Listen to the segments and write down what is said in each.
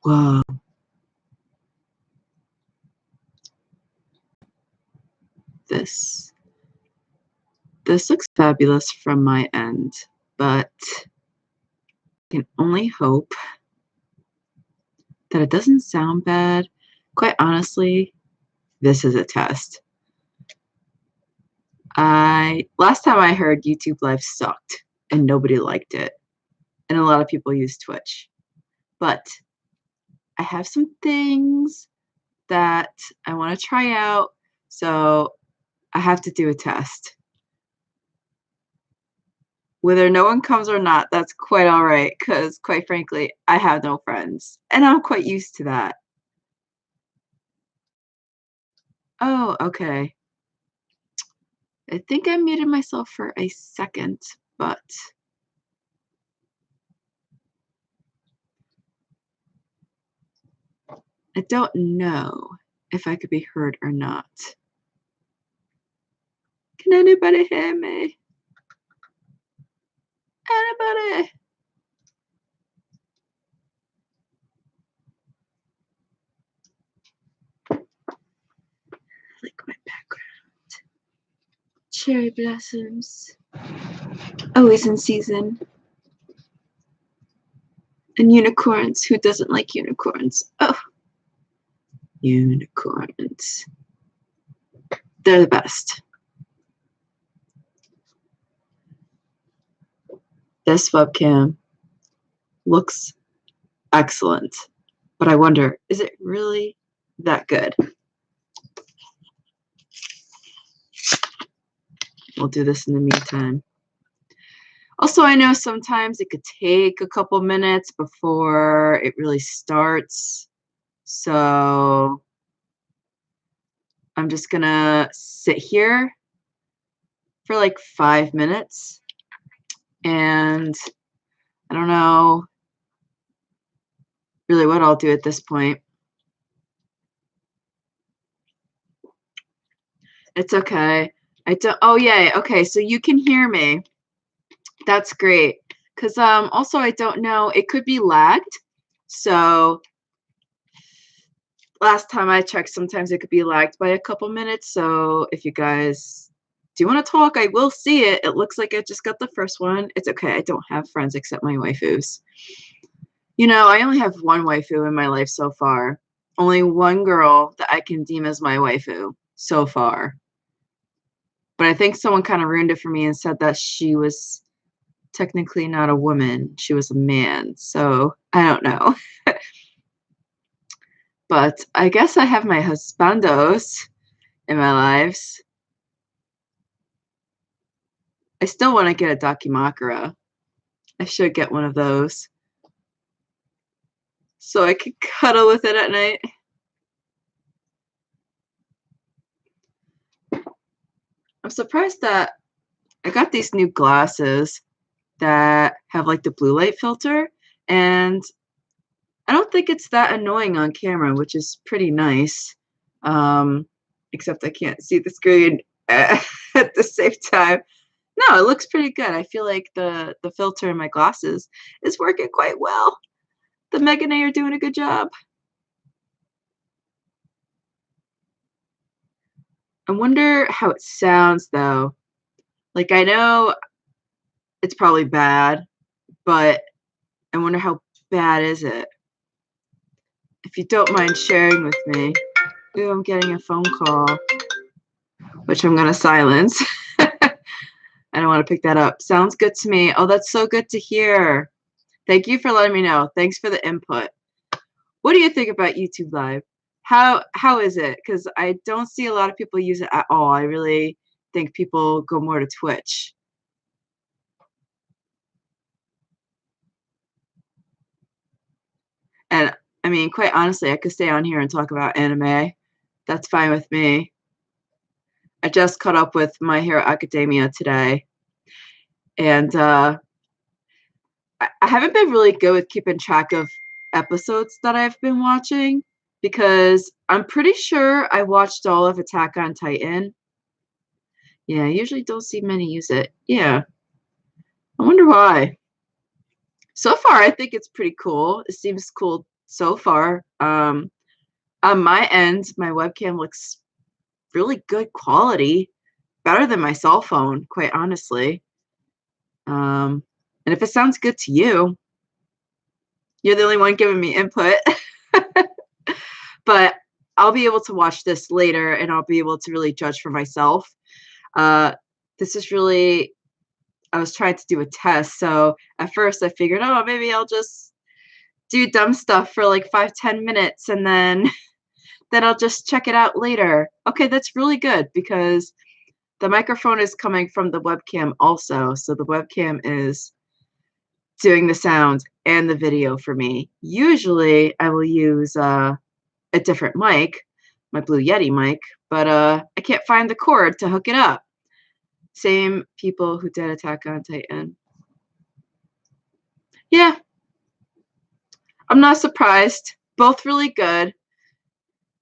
Whoa. This looks fabulous from my end, but I can only hope that it doesn't sound bad. Quite honestly, this is a test. Last time I heard, YouTube Live sucked and nobody liked it. And a lot of people use Twitch. But I have some things that I want to try out, so I have to do a test. Whether no one comes or not, that's quite all right, because quite frankly, I have no friends, and I'm quite used to that. Oh, okay. I think I muted myself for a second, but I don't know if I could be heard or not. Can anybody hear me? Anybody? I like my background. Cherry blossoms. Always in season. And unicorns. Who doesn't like unicorns? Oh. Unicorns. They're the best. This webcam looks excellent. But I wonder, is it really that good? We'll do this in the meantime. Also, I know sometimes it could take a couple minutes before it really starts. So I'm just gonna sit here for like 5 minutes. And I don't know really what I'll do at this point. It's okay. Oh, yay. Okay, so you can hear me. That's great. Because also, I don't know, it could be lagged. So last time I checked, sometimes it could be lagged by a couple minutes. So if you guys do want to talk, I will see it. It looks like I just got the first one. It's okay. I don't have friends except my waifus. You know, I only have one waifu in my life so far. Only one girl that I can deem as my waifu so far. But I think someone kind of ruined it for me and said that she was technically not a woman. She was a man. So I don't know. But I guess I have my husbandos in my lives. I still want to get a Dakimakura. I should get one of those. So I could cuddle with it at night. I'm surprised that I got these new glasses that have like the blue light filter, and I don't think it's that annoying on camera, which is pretty nice. Except I can't see the screen at the same time. No, it looks pretty good. I feel like the filter in my glasses is working quite well. The Meg and A are doing a good job. I wonder how it sounds though. Like, I know it's probably bad, but I wonder how bad is it? If you don't mind sharing with me. Ooh, I'm getting a phone call, which I'm gonna silence. I don't want to pick that up. Sounds good to me. Oh, that's so good to hear. Thank you for letting me know. Thanks for the input. What do you think about YouTube Live? How is it? Because I don't see a lot of people use it at all. I really think people go more to Twitch. And I mean, quite honestly, I could stay on here and talk about anime. That's fine with me. I just caught up with My Hero Academia today. And I haven't been really good with keeping track of episodes that I've been watching, because I'm pretty sure I watched all of Attack on Titan. Yeah, I usually don't see many use it. Yeah. I wonder why. So far, I think it's pretty cool. It seems cool so far. On my end, my webcam looks really good quality, better than my cell phone, quite honestly. And if it sounds good to you, you're the only one giving me input. But I'll be able to watch this later and I'll be able to really judge for myself. This is really, I was trying to do a test. So at first I figured, oh, maybe I'll just do dumb stuff for like 5-10 minutes and then I'll just check it out later. Okay, that's really good because the microphone is coming from the webcam also. So the webcam is doing the sound and the video for me. Usually I will use a different mic, my Blue Yeti mic, but I can't find the cord to hook it up. Same people who did Attack on Titan. Yeah, I'm not surprised. Both really good.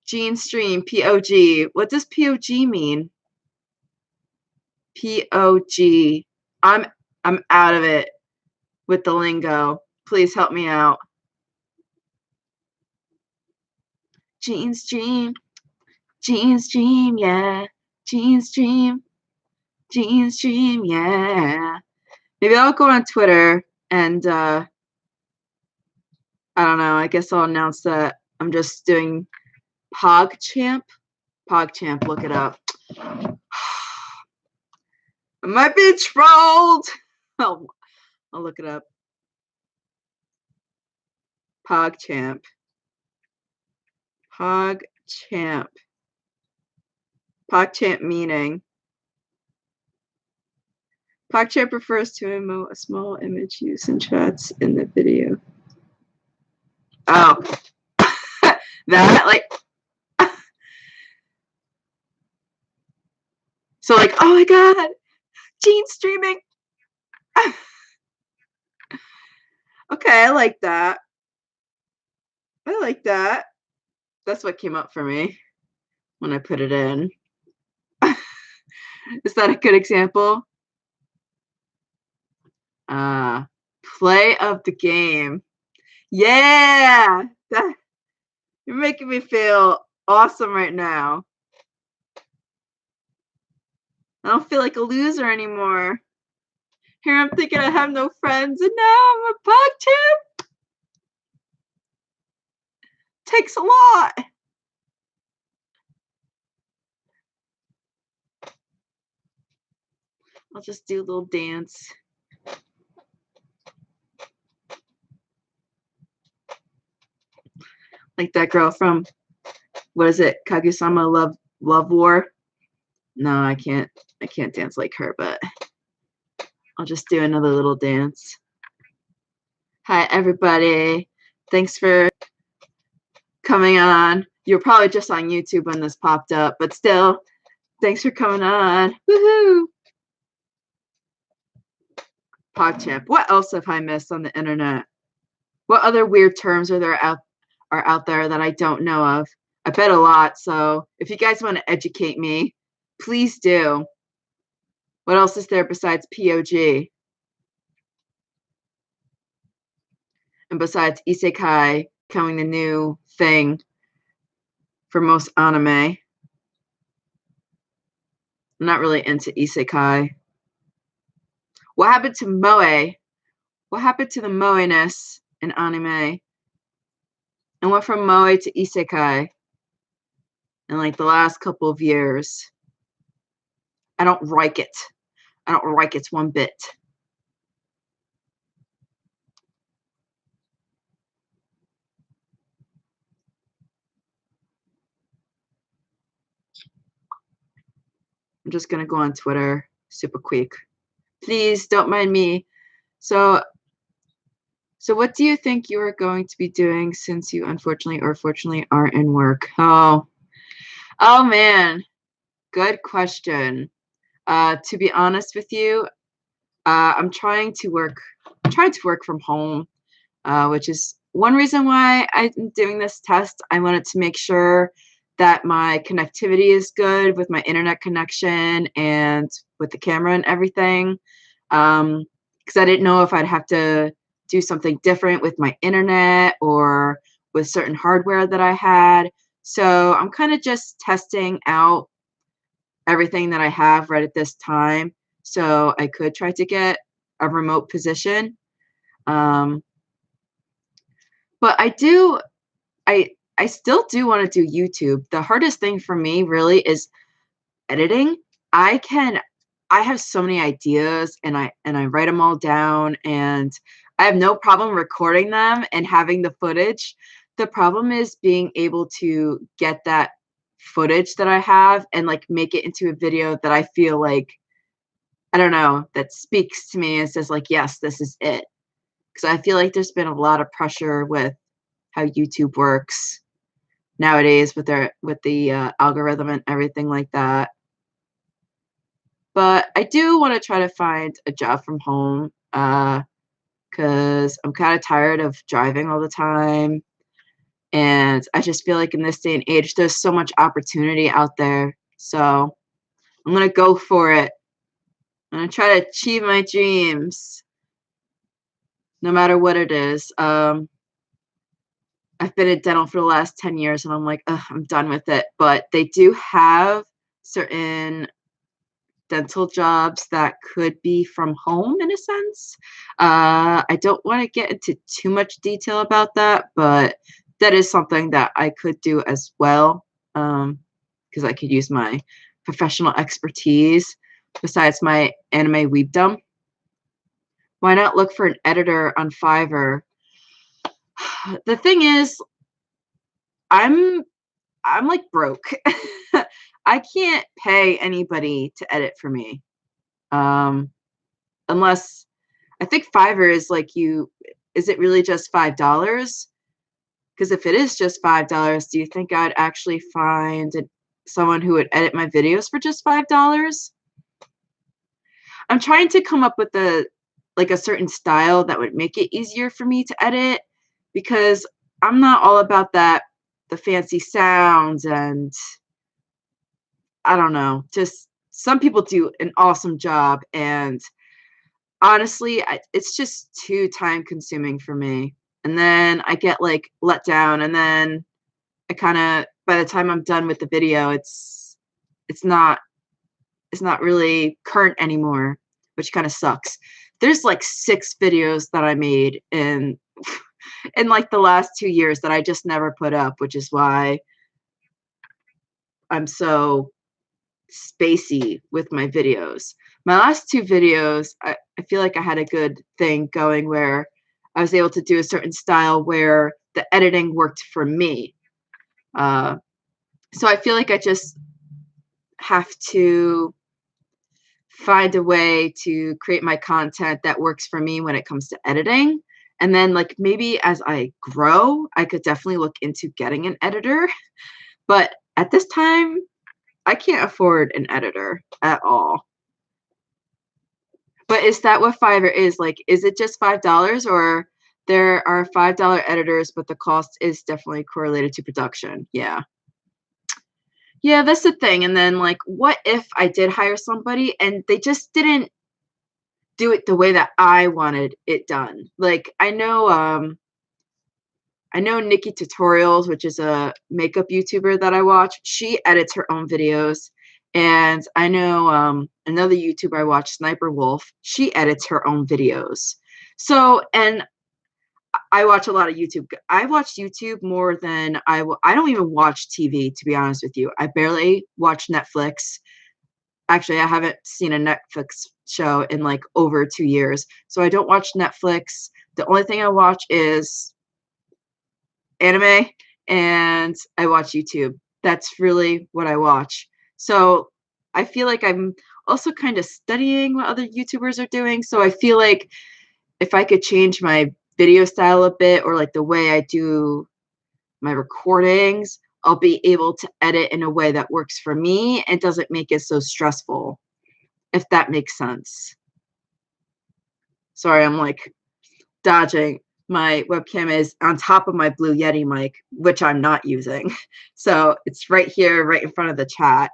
Gene Stream, POG. What does POG mean? POG. I'm out of it with the lingo. Please help me out. Gene Stream. Gene Stream, yeah. Gene Stream. Gene Stream, yeah. Maybe I'll go on Twitter and I don't know, I guess I'll announce that I'm just doing PogChamp. PogChamp, look it up. I might be trolled. I'll look it up. PogChamp. PogChamp. PogChamp meaning. PogChamp refers to a small image used in chats in the video. Oh. That, like. So, like, oh my god. Gene streaming. Okay, I like that. I like that. That's what came up for me when I put it in. Is that a good example? Play of the game. Yeah! You're making me feel awesome right now. I don't feel like a loser anymore. Here I'm thinking I have no friends, and now I'm a PogChamp. Takes a lot. I'll just do a little dance. Like that girl from, what is it, Kaguya-sama Love War? No, I can't dance like her, but I'll just do another little dance. Hi, everybody. Thanks for coming on. You're probably just on YouTube when this popped up, but still, thanks for coming on. Woohoo! PogChamp. What else have I missed on the internet? What other weird terms are out there that I don't know of? I bet a lot. So if you guys want to educate me, please do. What else is there besides POG? And besides isekai becoming the new thing for most anime. I'm not really into isekai. What happened to moe? What happened to the moe-ness in anime? And went from moe to isekai in like the last couple of years. I don't like it. I don't like it one bit. I'm just going to go on Twitter super quick. Please don't mind me. So what do you think you are going to be doing since you unfortunately or fortunately are in work? Oh man, good question. To be honest with you, I'm trying to work from home, which is one reason why I'm doing this test. I wanted to make sure that my connectivity is good with my internet connection and with the camera and everything. Because I didn't know if I'd have to do something different with my internet or with certain hardware that I had. So I'm kind of just testing out everything that I have right at this time. So I could try to get a remote position. Um, but I still do want to do YouTube. The hardest thing for me really is editing. I can I have so many ideas and I write them all down and I have no problem recording them and having the footage. The problem is being able to get that footage that I have and like make it into a video that I feel like I don't know, that speaks to me and says like, yes, this is it. Because I feel like there's been a lot of pressure with how YouTube works nowadays with the algorithm and everything like that. But I do want to try to find a job from home because I'm kind of tired of driving all the time. And I just feel like in this day and age, there's so much opportunity out there. So I'm going to go for it. I'm going to try to achieve my dreams no matter what it is. I've been in dental for the last 10 years and I'm like, ugh, I'm done with it. But they do have certain dental jobs that could be from home in a sense. I don't want to get into too much detail about that, but that is something that I could do as well because I could use my professional expertise besides my anime weebdom. Why not look for an editor on Fiverr? The thing is, I'm I'm like broke. I can't pay anybody to edit for me. Um, unless I think Fiverr is like is it really just $5? Because if it is just $5, do you think I'd actually find someone who would edit my videos for just $5? I'm trying to come up with a certain style that would make it easier for me to edit because I'm not all about the fancy sounds and I don't know, just some people do an awesome job and honestly, it's just too time consuming for me. And then I get like let down and then I kind of by the time I'm done with the video, it's not it's not really current anymore, which kind of sucks. There's like 6 videos that I made in like the last 2 years that I just never put up, which is why I'm so spacey with my videos. My last 2 videos, I feel like I had a good thing going where I was able to do a certain style where the editing worked for me. Uh, so I feel like I just have to find a way to create my content that works for me when it comes to editing. And then like maybe as I grow, I could definitely look into getting an editor. But at this time, I can't afford an editor at all. But is that what Fiverr is? Like, is it just $5 or there are $5 editors, but the cost is definitely correlated to production? Yeah. Yeah, that's the thing. And then, like, what if I did hire somebody and they just didn't do it the way that I wanted it done? Like, I know Nikki Tutorials, which is a makeup YouTuber that I watch. She edits her own videos. And I know another YouTuber I watch, Sniper Wolf, she edits her own videos. So, and I watch a lot of YouTube. I watch YouTube more than I don't even watch TV, to be honest with you. I barely watch Netflix. Actually, I haven't seen a Netflix show in like over 2 years. So I don't watch Netflix. The only thing I watch is anime and I watch YouTube. That's really what I watch. So I feel like I'm also kind of studying what other YouTubers are doing. So I feel like if I could change my video style a bit or like the way I do my recordings, I'll be able to edit in a way that works for me and doesn't make it so stressful, if that makes sense. Sorry, I'm like dodging. My webcam is on top of my Blue Yeti mic, which I'm not using. So it's right here, right in front of the chat.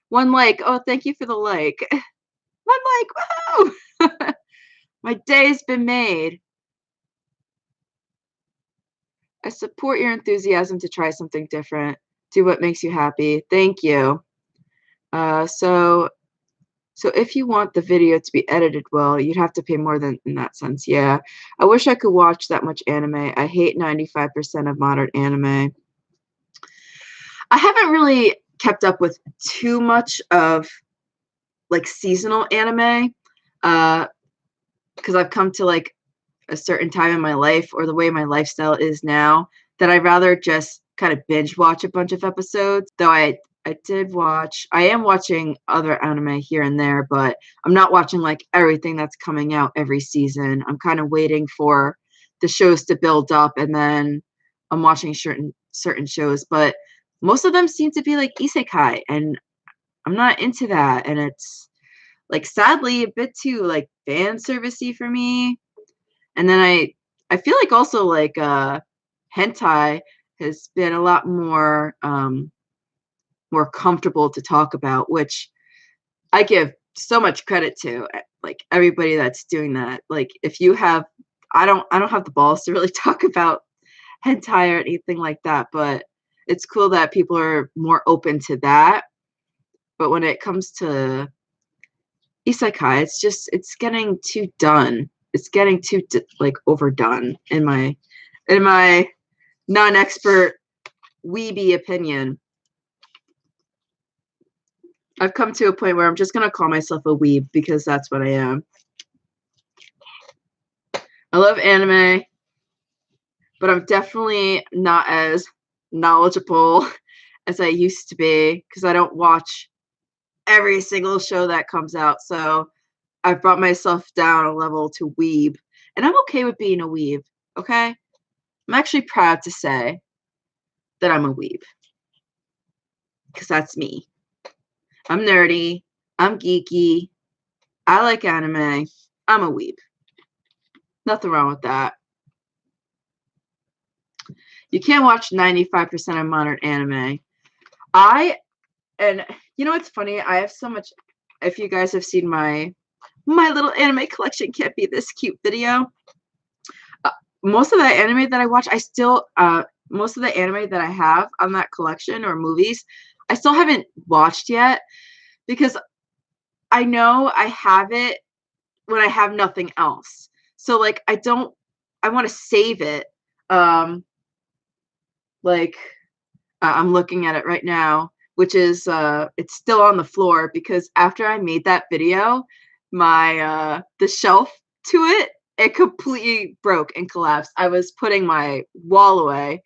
1 like. Oh, thank you for the like. 1 like. Woohoo! My day's been made. I support your enthusiasm to try something different. Do what makes you happy. Thank you. So if you want the video to be edited well, you'd have to pay more than in that sense. Yeah. I wish I could watch that much anime. I hate 95% of modern anime. I haven't really kept up with too much of like seasonal anime, because I've come to like a certain time in my life, or the way my lifestyle is now, that I'd rather just kind of binge watch a bunch of episodes. Though I am watching other anime here and there, but I'm not watching like everything that's coming out every season. I'm kind of waiting for the shows to build up, and then I'm watching certain shows, but most of them seem to be like isekai, and I'm not into that, and it's like sadly a bit too like fan servicey for me. And then I feel like also like hentai has been a lot more more comfortable to talk about, which I give so much credit to, like everybody that's doing that. Like if you have, I don't have the balls to really talk about hentai or anything like that, but it's cool that people are more open to that. But when it comes to isekai, it's getting too done. It's getting too like overdone in my non-expert weeby opinion. I've come to a point where I'm just gonna call myself a weeb, because that's what I am. I love anime, but I'm definitely not as knowledgeable as I used to be, because I don't watch every single show that comes out. So I've brought myself down a level to weeb, and I'm okay with being a weeb. Okay, I'm actually proud to say that I'm a weeb, because that's me. I'm nerdy. I'm geeky. I like anime. I'm a weeb. Nothing wrong with that. You can't watch 95% of modern anime. And you know what's funny? I have so much. If you guys have seen my little anime collection can't be this cute video, most of the anime that I watch, most of the anime that I have on that collection or movies, I still haven't watched yet, because I know I have it when I have nothing else. So like I want to save it. Like I'm looking at it right now, which is it's still on the floor, because after I made that video, my the shelf to it completely broke and collapsed. I was putting my wall away,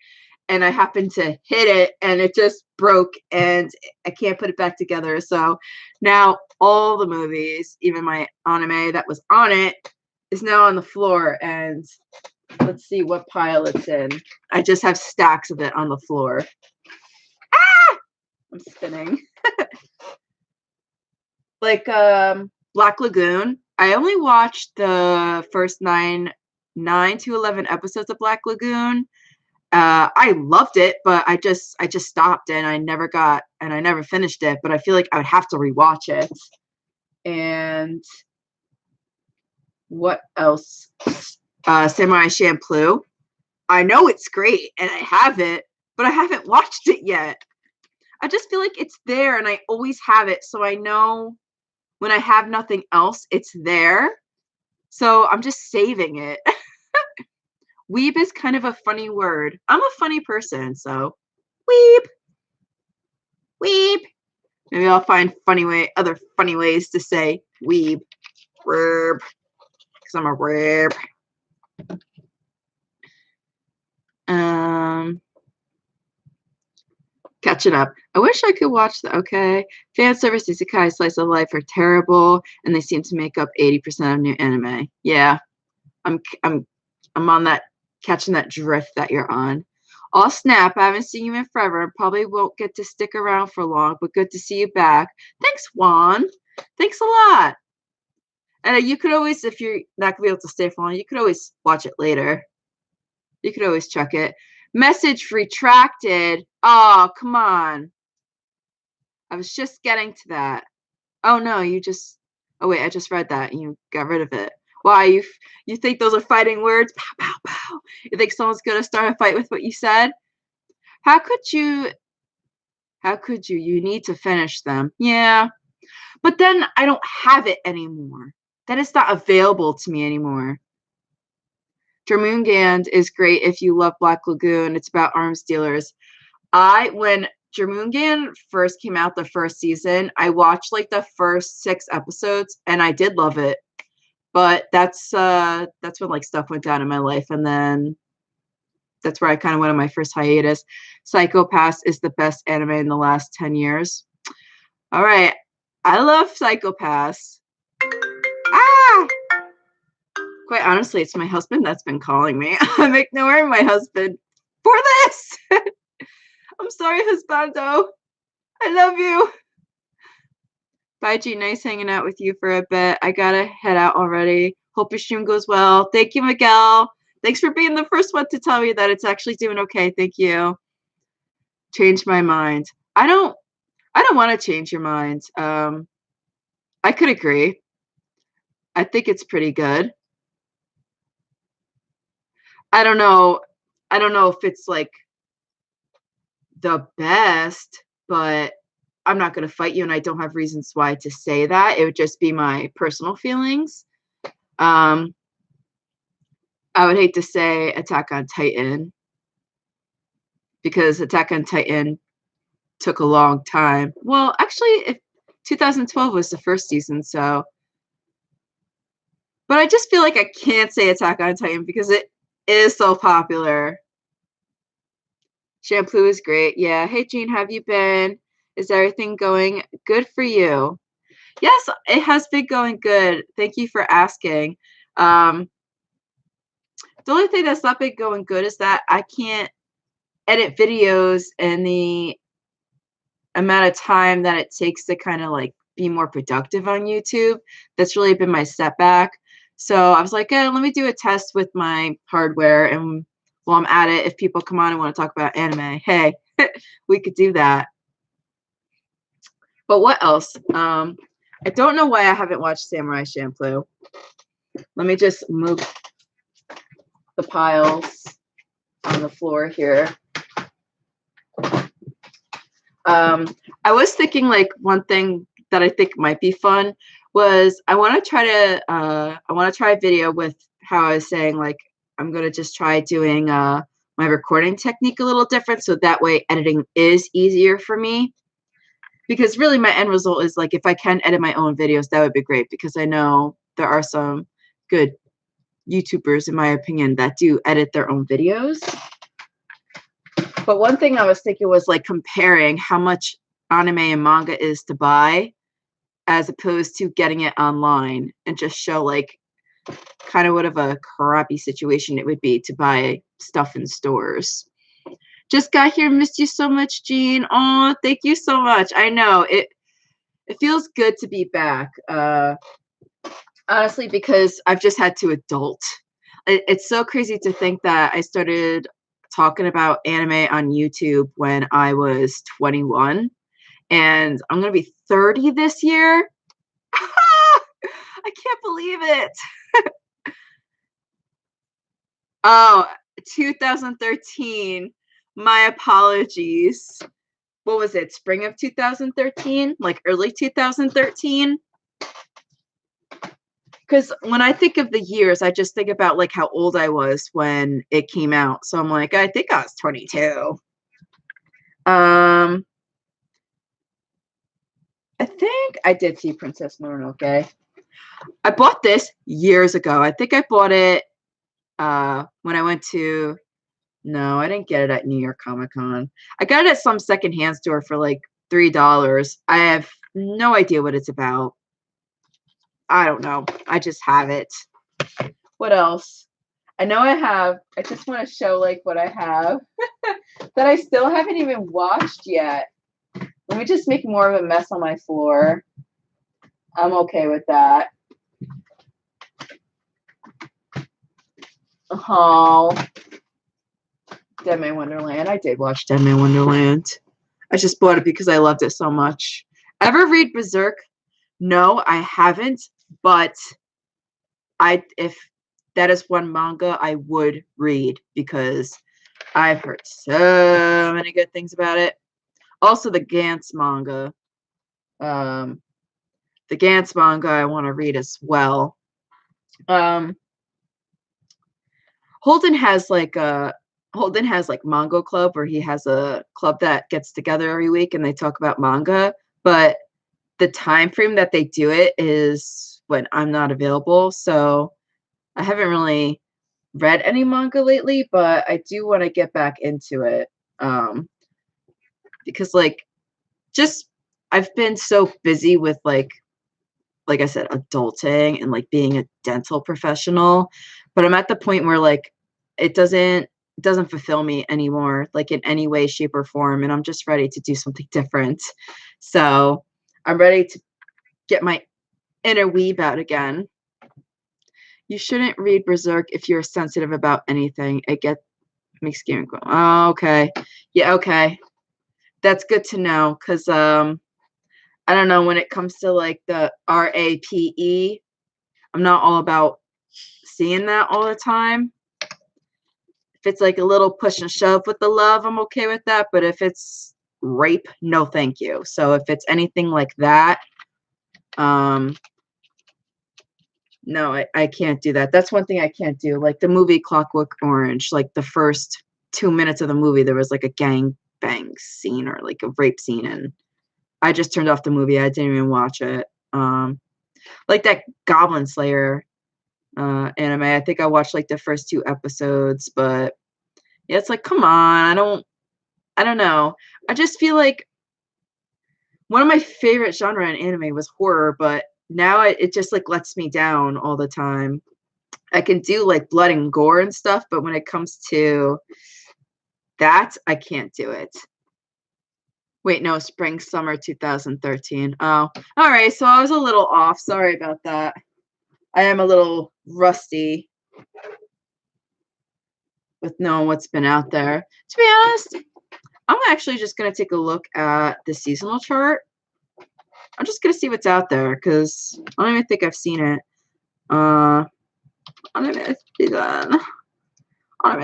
and I happened to hit it, and it just broke, and I can't put it back together. So now all the movies, even my anime that was on it, is now on the floor. And let's see what pile it's in. I just have stacks of it on the floor. Ah! I'm spinning. Like Black Lagoon. I only watched the first 9 to 11 episodes of Black Lagoon. I loved it, but I just stopped, and I never finished it. But I feel like I would have to rewatch it. And what else? Samurai Champloo. I know it's great, and I have it, but I haven't watched it yet. I just feel like it's there, and I always have it, so I know when I have nothing else, it's there. So I'm just saving it. Weeb is kind of a funny word. I'm a funny person, so weeb. Weeb. Maybe I'll find other funny ways to say weeb. Weeb. Because I'm a weeb. Catching up. I wish I could watch the fan service isekai slice of life are terrible, and they seem to make up 80% of new anime. Yeah, I'm on that, catching that drift that you're on. Oh snap! I haven't seen you in forever. Probably won't get to stick around for long, but good to see you back. Thanks, Juan. Thanks a lot. And you could always, if you're not gonna be able to stay for long, you could always watch it later. You could always check it. Message retracted. Oh, come on. I was just getting to that. Oh, no, you just... Oh, wait, I just read that and you got rid of it. Why, you think those are fighting words? Pow, pow, pow. You think someone's gonna start a fight with what you said? How could you? How could you? You need to finish them. Yeah, but then I don't have it anymore. Then it's not available to me anymore. Jormungand is great if you love Black Lagoon. It's about arms dealers. When Jormungand first came out, the first season, I watched like the first 6 episodes, and I did love it. But that's when like stuff went down in my life, and then that's where I kind of went on my first hiatus. Psycho-Pass is the best anime in the last 10 years. All right, I love Psycho-Pass. Ah! Quite honestly, it's my husband that's been calling me. I'm ignoring my husband for this. I'm sorry, husbando. I love you. Bye, G. Nice hanging out with you for a bit. I gotta head out already. Hope your stream goes well. Thank you, Miguel. Thanks for being the first one to tell me that it's actually doing okay. Thank you. Change my mind. I don't want to change your mind. I could agree. I think it's pretty good. I don't know if it's like the best, but I'm not going to fight you, and I don't have reasons why to say that. It would just be my personal feelings. I would hate to say Attack on Titan, because Attack on Titan took a long time. Well, actually, 2012 was the first season, so. But I just feel like I can't say Attack on Titan because it is so popular. Shampoo is great. Yeah. Hey, Jean, have you been? Is everything going good for you? Yes, it has been going good. Thank you for asking. The only thing that's not been going good is that I can't edit videos in the amount of time that it takes to kind of like be more productive on YouTube. That's really been my setback. So I was like, let me do a test with my hardware, and while I'm at it, if people come on and want to talk about anime, hey, we could do that. But what else? I don't know why I haven't watched Samurai Champloo. Let me just move the piles on the floor here. I was thinking like one thing that I think might be fun was I want to try a video with how I was saying, like, I'm going to just try doing my recording technique a little different, so that way editing is easier for me. Because really my end result is like, if I can edit my own videos, that would be great, because I know there are some good YouTubers, in my opinion, that do edit their own videos. But one thing I was thinking was like comparing how much anime and manga is to buy as opposed to getting it online, and just show like kind of what of a crappy situation it would be to buy stuff in stores. Just got here, missed you so much, Jean. Oh, thank you so much. I know it feels good to be back. Honestly, because I've just had to adult. It's so crazy to think that I started talking about anime on YouTube when I was 21, and I'm going to be 30 this year. I can't believe it. Oh, 2013. My apologies. What was it? Spring of 2013? Like early 2013? Because when I think of the years, I just think about like how old I was when it came out. So I'm like, I think I was 22. I think I did see Princess Mononoke. I bought this years ago. I think I bought it when I went to. No, I didn't get it at New York Comic Con. I got it at some secondhand store for like $3. I have no idea what it's about. I don't know. I just have it. What else? I know I just want to show like what I have that I still haven't even watched yet. Let me just make more of a mess on my floor. I'm okay with that. Oh, Dead Man Wonderland. I did watch Dead Man Wonderland. I just bought it because I loved it so much. Ever read Berserk? No, I haven't, but if that is one manga I would read, because I've heard so many good things about it. Also, the Gantz manga. The Gantz manga I want to read as well. Holden has like Manga Club, where he has a club that gets together every week and they talk about manga, but the time frame that they do it is when I'm not available. So I haven't really read any manga lately, but I do want to get back into it. Because I've been so busy with like I said, adulting and like being a dental professional, but I'm at the point where like it doesn't fulfill me anymore, like in any way, shape, or form, and I'm just ready to do something different. So I'm ready to get my inner weeb out again. You shouldn't read Berserk if you're sensitive about anything. It makes skin go. Oh, okay. Yeah, okay. That's good to know, because I don't know, when it comes to like the RAPE, I'm not all about seeing that all the time. If it's like a little push and shove with the love, I'm okay with that. But if it's rape, no thank you. So if it's anything like that, no, I can't do that. That's one thing I can't do. Like the movie Clockwork Orange, like the first 2 minutes of the movie, there was like a gang bang scene or like a rape scene, and I just turned off the movie. I didn't even watch it. Like that Goblin Slayer anime, I think I watched like the first 2 episodes, but yeah, it's like, come on, I don't know. I just feel like one of my favorite genre in anime was horror, but now it just like lets me down all the time. I can do like blood and gore and stuff, but when it comes to that, I can't do it. Wait, no, spring, summer 2013. Oh, all right. So I was a little off. Sorry about that. I am a little rusty with knowing what's been out there. To be honest, I'm actually just going to take a look at the seasonal chart. I'm just going to see what's out there, because I don't even think I've seen it. Anime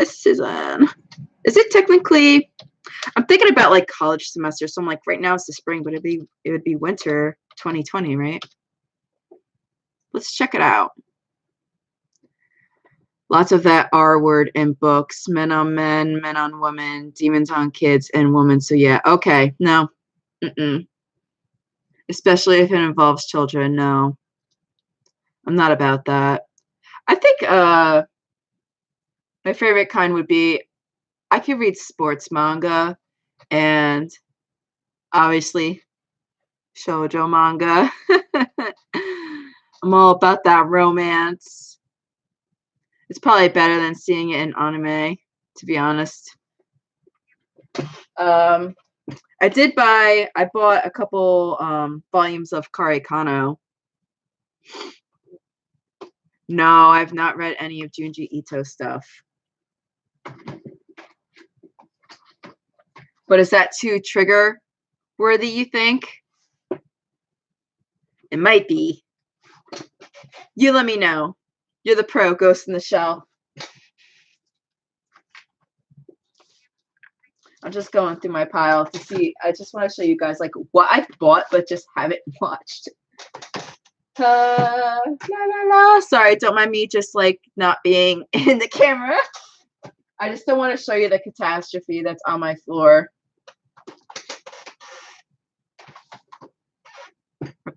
season. Is it technically... I'm thinking about like college semester, so I'm like, right now it's the spring, but it would be winter 2020, right? Let's check it out. Lots of that R word in books. Men on men, men on women, demons on kids, and women. So yeah, okay, no. Especially if it involves children, no. I'm not about that. I think my favorite kind would be, I could read sports manga, and obviously shoujo manga. I'm all about that romance. It's probably better than seeing it in anime, to be honest. I bought a couple volumes of Kare Kano. No, I've not read any of Junji Ito stuff. But is that too trigger worthy, you think? It might be. You let me know. You're the pro, Ghost in the Shell. I'm just going through my pile to see. I just want to show you guys like what I've bought but just haven't watched. La la la. Sorry, don't mind me just like not being in the camera. I just don't want to show you the catastrophe that's on my floor. I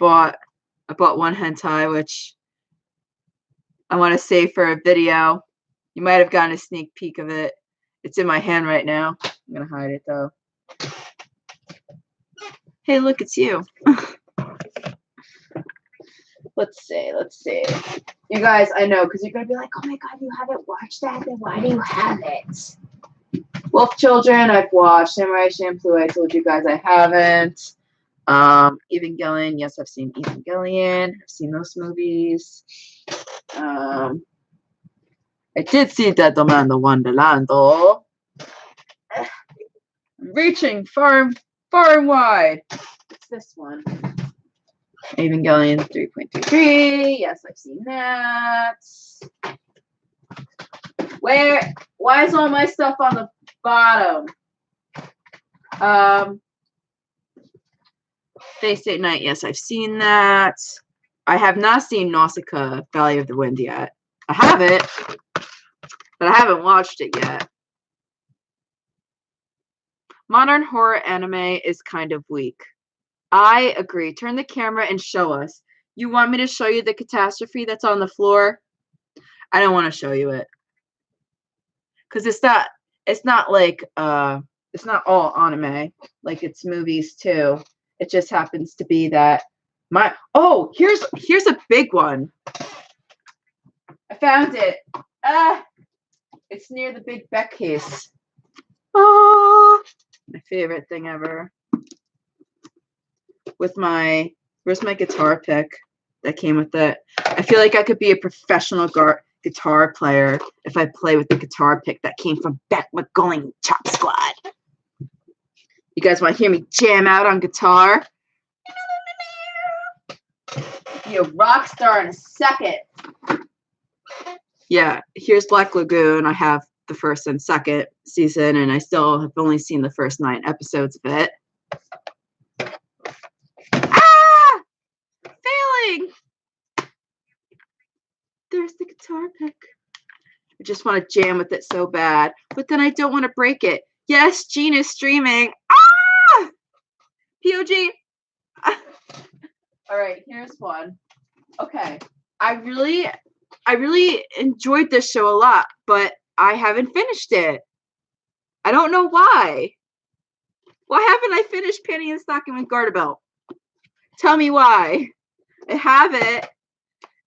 bought one hentai, which I want to save for a video. You might have gotten a sneak peek of it. It's in my hand right now. I'm gonna hide it though. Hey, look, it's you. Let's see. You guys, I know, because you're gonna be like, oh my god, you haven't watched that? Then why do you have it? Wolf Children, I've watched. Samurai Champloo, I told you guys I haven't. Evangelion, yes, I've seen Evangelion. I've seen those movies. I did see Dead Man Wonderland, though. Reaching far and wide. It's this one. Evangelion 3.33. Yes, I've seen that. Why is all my stuff on the bottom? Face Date Night. Yes, I've seen that. I have not seen Nausicaa, Valley of the Wind yet. I have it, but I haven't watched it yet. Modern horror anime is kind of weak. I agree. Turn the camera and show us. You want me to show you the catastrophe that's on the floor? I don't want to show you it. Because it's not like it's not all anime. Like it's movies too. It just happens to be that here's a big one. I found it. It's near the big Beck case. Oh, my favorite thing ever. Where's my guitar pick that came with it? I feel like I could be a professional guitar player if I play with the guitar pick that came from Beck McGoing Chop Squad. You guys want to hear me jam out on guitar? Be a rock star in a second. Yeah, here's Black Lagoon. I have the first and second season, and I still have only seen the first 9 episodes of it. Failing! There's the guitar pick. I just want to jam with it so bad, but then I don't want to break it. Yes, Gene is streaming. POG. All right, here's one. Okay, I really enjoyed this show a lot, but I haven't finished it. I don't know why. Why haven't I finished Panty and Stocking with Garter Belt? Tell me why. I have it.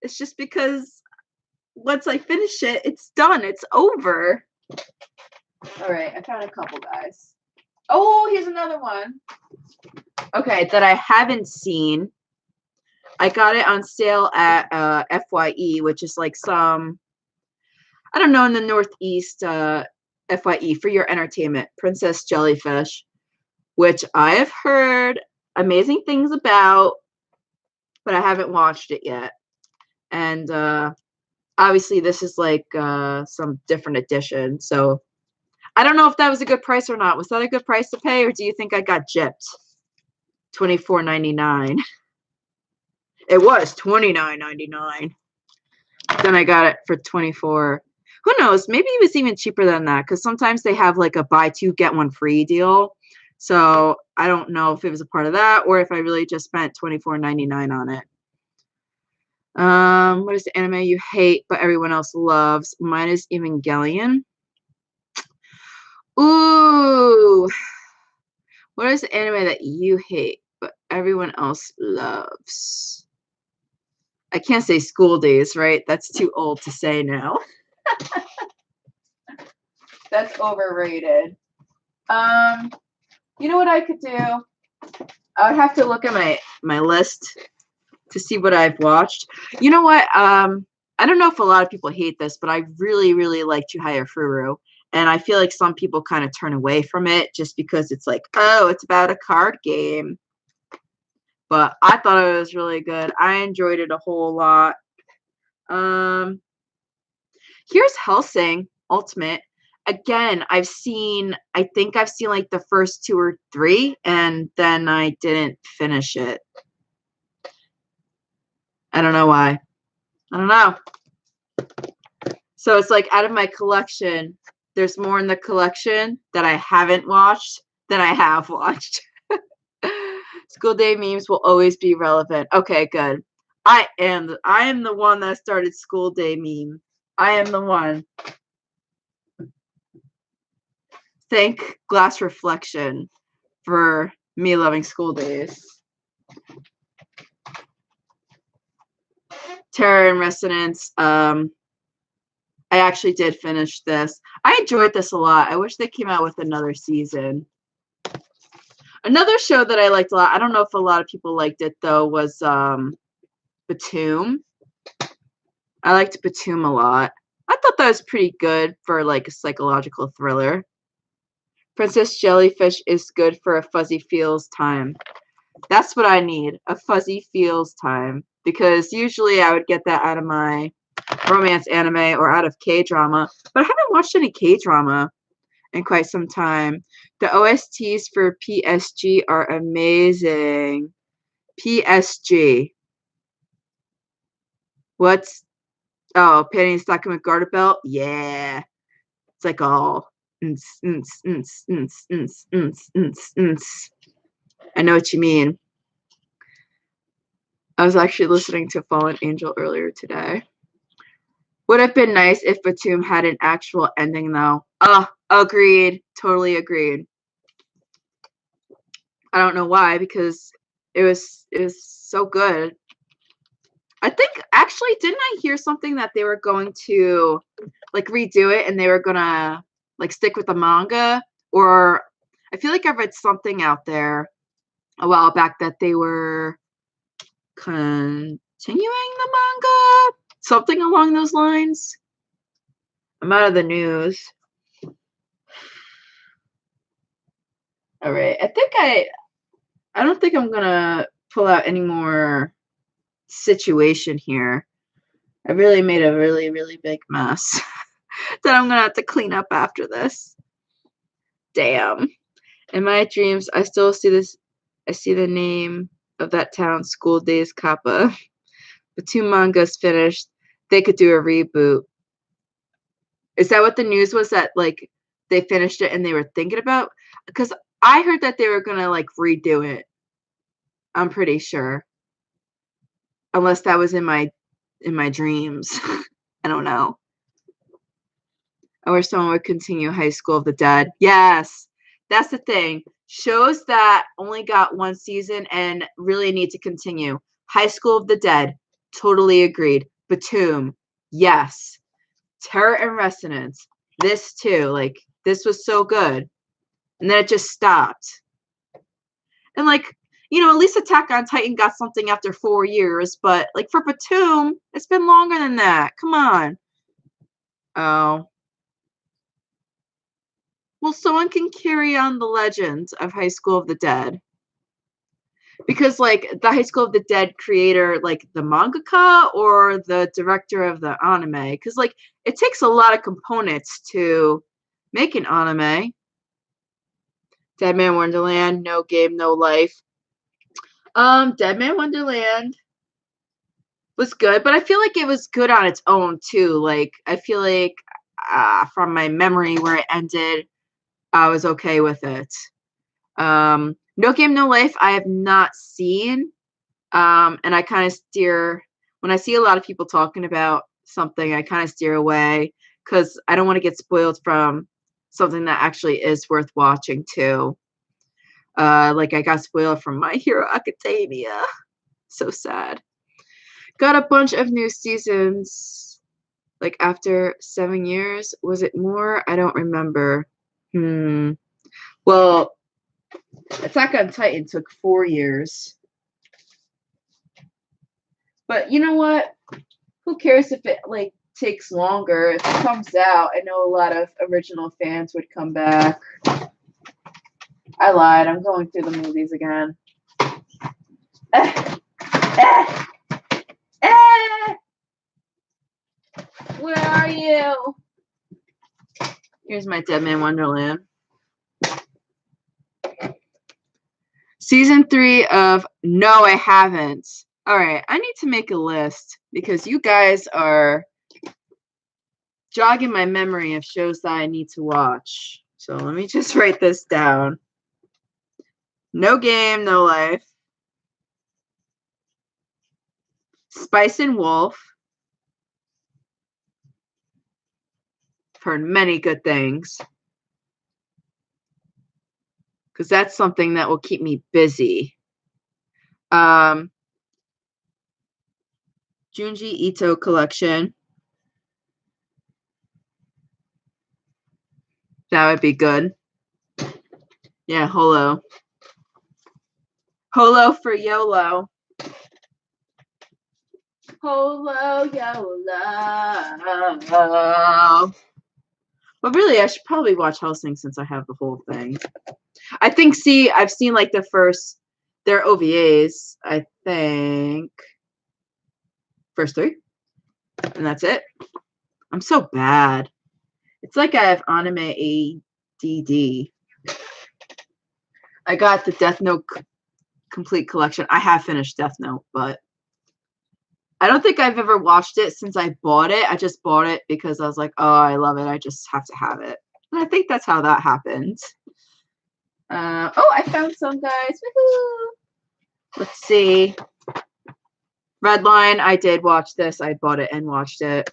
It's just because once I finish it, it's done. It's over. All right, I found a couple, guys. Oh, here's another one. Okay, that I haven't seen. I got it on sale at FYE, which is like some, I don't know, in the Northeast, FYE, for your entertainment. Princess Jellyfish, which I have heard amazing things about, but I haven't watched it yet. And obviously this is like some different edition, so I don't know if that was a good price or not. Was that a good price to pay, or do you think I got gypped? $24.99. It was $29.99. Then I got it for $24. Who knows? Maybe it was even cheaper than that, because sometimes they have like a buy 2 get 1 free deal. So I don't know if it was a part of that or if I really just spent $24.99 on it. What is the anime you hate but everyone else loves? Mine is Evangelion. Ooh. What is the anime that you hate but everyone else loves? I can't say School Days, right? That's too old to say now. That's overrated. You know what I could do? I would have to look at my list to see what I've watched. You know what? I don't know if a lot of people hate this, but I really, really like Chihaya Furu. And I feel like some people kind of turn away from it just because it's like, oh, it's about a card game. But I thought it was really good. I enjoyed it a whole lot. Here's Hellsing Ultimate. Again, I think I've seen like the first 2 or 3, and then I didn't finish it. I don't know why. I don't know. So it's like out of my collection, there's more in the collection that I haven't watched than I have watched. School day memes will always be relevant. Okay, good. I am the one that started school day meme. I am the one. Thank Glass Reflection for me loving school days. Terror and Resonance. I actually did finish this. I enjoyed this a lot. I wish they came out with another season. Another show that I liked a lot, I don't know if a lot of people liked it though, was Batum. I liked Batum a lot. I thought that was pretty good for like a psychological thriller. Princess Jellyfish is good for a fuzzy feels time. That's what I need, a fuzzy feels time. Because usually I would get that out of my romance anime or out of K-drama. But I haven't watched any K-drama in quite some time. The OSTs for PSG are amazing. PSG. What's... Oh, Penny Stocking Garter Belt? Yeah. It's like all... I know what you mean. I was actually listening to Fallen Angel earlier today. Would have been nice if Batum had an actual ending, though. Agreed. Totally agreed. I don't know why, because it was so good. I think, actually, didn't I hear something that they were going to, like, redo it and they were gonna, like, stick with the manga? Or I feel like I read something out there a while back that they were continuing the manga? Something along those lines. I'm out of the news. All right. I don't think I'm gonna pull out any more situation here. I really made a really, really big mess that I'm gonna have to clean up after this. Damn. In my dreams, I still see this. I see the name of that town, School Days Kappa. The 2 mangas finished. They could do a reboot. Is that what the news was, that like they finished it and they were thinking about? Because I heard that they were gonna like redo it. I'm pretty sure. Unless that was in my dreams. I don't know. I wish someone would continue High School of the Dead. Yes. That's the thing. Shows that only got 1 season and really need to continue. High School of the Dead. Totally agreed. Batum. Yes. Terror and Resonance. This too. Like, this was so good. And then it just stopped. And like, at least Attack on Titan got something after 4 years, but like for Batum, it's been longer than that. Come on. Oh. Well, someone can carry on the legend of High School of the Dead. Because like the High School of the Dead creator, like the mangaka or the director of the anime, because like it takes a lot of components to make an anime. Dead Man Wonderland, No Game, No Life. Dead Man Wonderland was good, but I feel like it was good on its own too. Like I feel like from my memory where it ended, I was okay with it. No Game, No Life, I have not seen. And I kind of steer, when I see a lot of people talking about something, I kind of steer away because I don't want to get spoiled from something that actually is worth watching too. Like I got spoiled from My Hero Academia. So sad. Got a bunch of new seasons, like after 7 years. Was it more? I don't remember. Well, Attack on Titan took 4 years. But you know what? Who cares if it like takes longer? If it comes out, I know a lot of original fans would come back. I lied. I'm going through the movies again. Where are you? Here's my Dead Man Wonderland. Season 3 of No, I Haven't. All right, I need to make a list because you guys are jogging my memory of shows that I need to watch. So let me just write this down. No Game, No Life. Spice and Wolf. Heard many good things. Because that's something that will keep me busy. Junji Ito collection. That would be good. Yeah, Holo. Holo for YOLO. Holo, YOLO. But really, I should probably watch Hellsing since I have the whole thing. I think, I've seen like the first They're OVAs, I think. First 3. And that's it. I'm so bad. It's like I have anime ADD. I got the Death Note complete collection. I have finished Death Note, but I don't think I've ever watched it since I bought it. I just bought it because I was like, oh, I love it. I just have to have it. And I think that's how that happened. Oh, I found some, guys. Woohoo! Let's see. Redline, I did watch this. I bought it and watched it.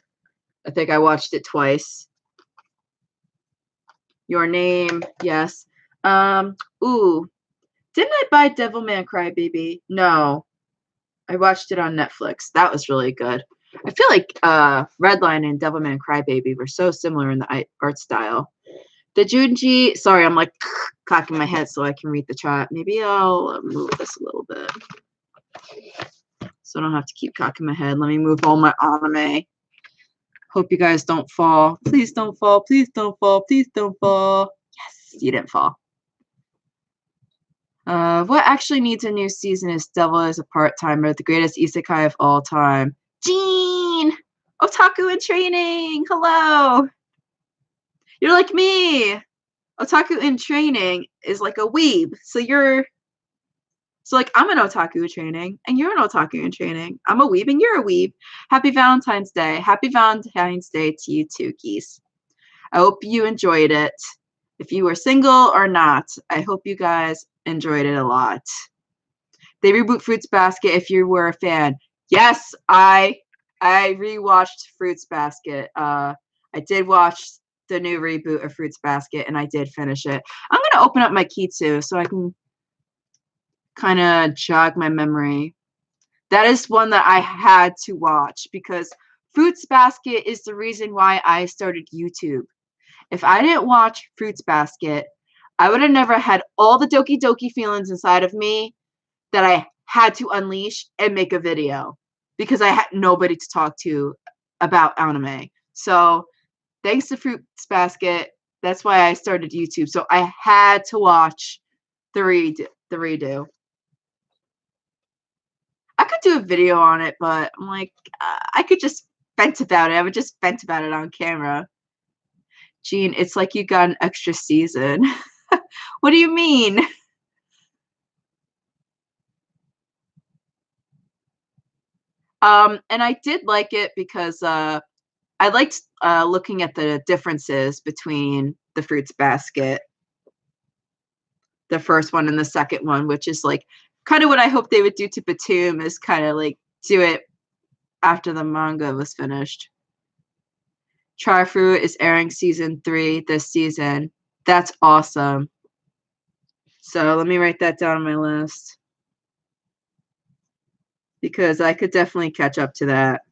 I think I watched it twice. Your Name, yes. Ooh. Didn't I buy Devilman Crybaby? No. I watched it on Netflix. That was really good. I feel like Redline and Devilman Crybaby were so similar in the art style. The Junji, sorry, I'm like cocking my head so I can read the chat. Maybe I'll move this a little bit so I don't have to keep cocking my head. Let me move all my anime. Hope you guys don't fall. Please don't fall. Please don't fall. Please don't fall. Yes, you didn't fall. What actually needs a new season is Devil is a Part-Timer, the greatest isekai of all time. Jean! Otaku in training! Hello! You're like me! Otaku in training is like a weeb. So like I'm an otaku in training, and you're an otaku in training. I'm a weeb, and you're a weeb. Happy Valentine's Day. Happy Valentine's Day to you too, geese. I hope you enjoyed it. If you were single or not, I hope you guys enjoyed it a lot. They reboot Fruits Basket if you were a fan. Yes, I rewatched Fruits Basket. I did watch the new reboot of Fruits Basket, and I did finish it. I'm going to open up my Kitsu so I can kind of jog my memory. That is one that I had to watch because Fruits Basket is the reason why I started YouTube. If I didn't watch Fruits Basket, I would have never had all the Doki Doki feelings inside of me that I had to unleash and make a video because I had nobody to talk to about anime. So thanks to Fruits Basket, that's why I started YouTube. So I had to watch the redo. I could do a video on it, but I'm like, I could just vent about it. I would just vent about it on camera. Gene, it's like you got an extra season. What do you mean? And I did like it because I liked looking at the differences between the Fruits Basket, the first one and the second one, which is like kind of what I hope they would do to Batum, is kind of like do it after the manga was finished. Try Fruit is airing season 3 this season. That's awesome. So let me write that down on my list because I could definitely catch up to that.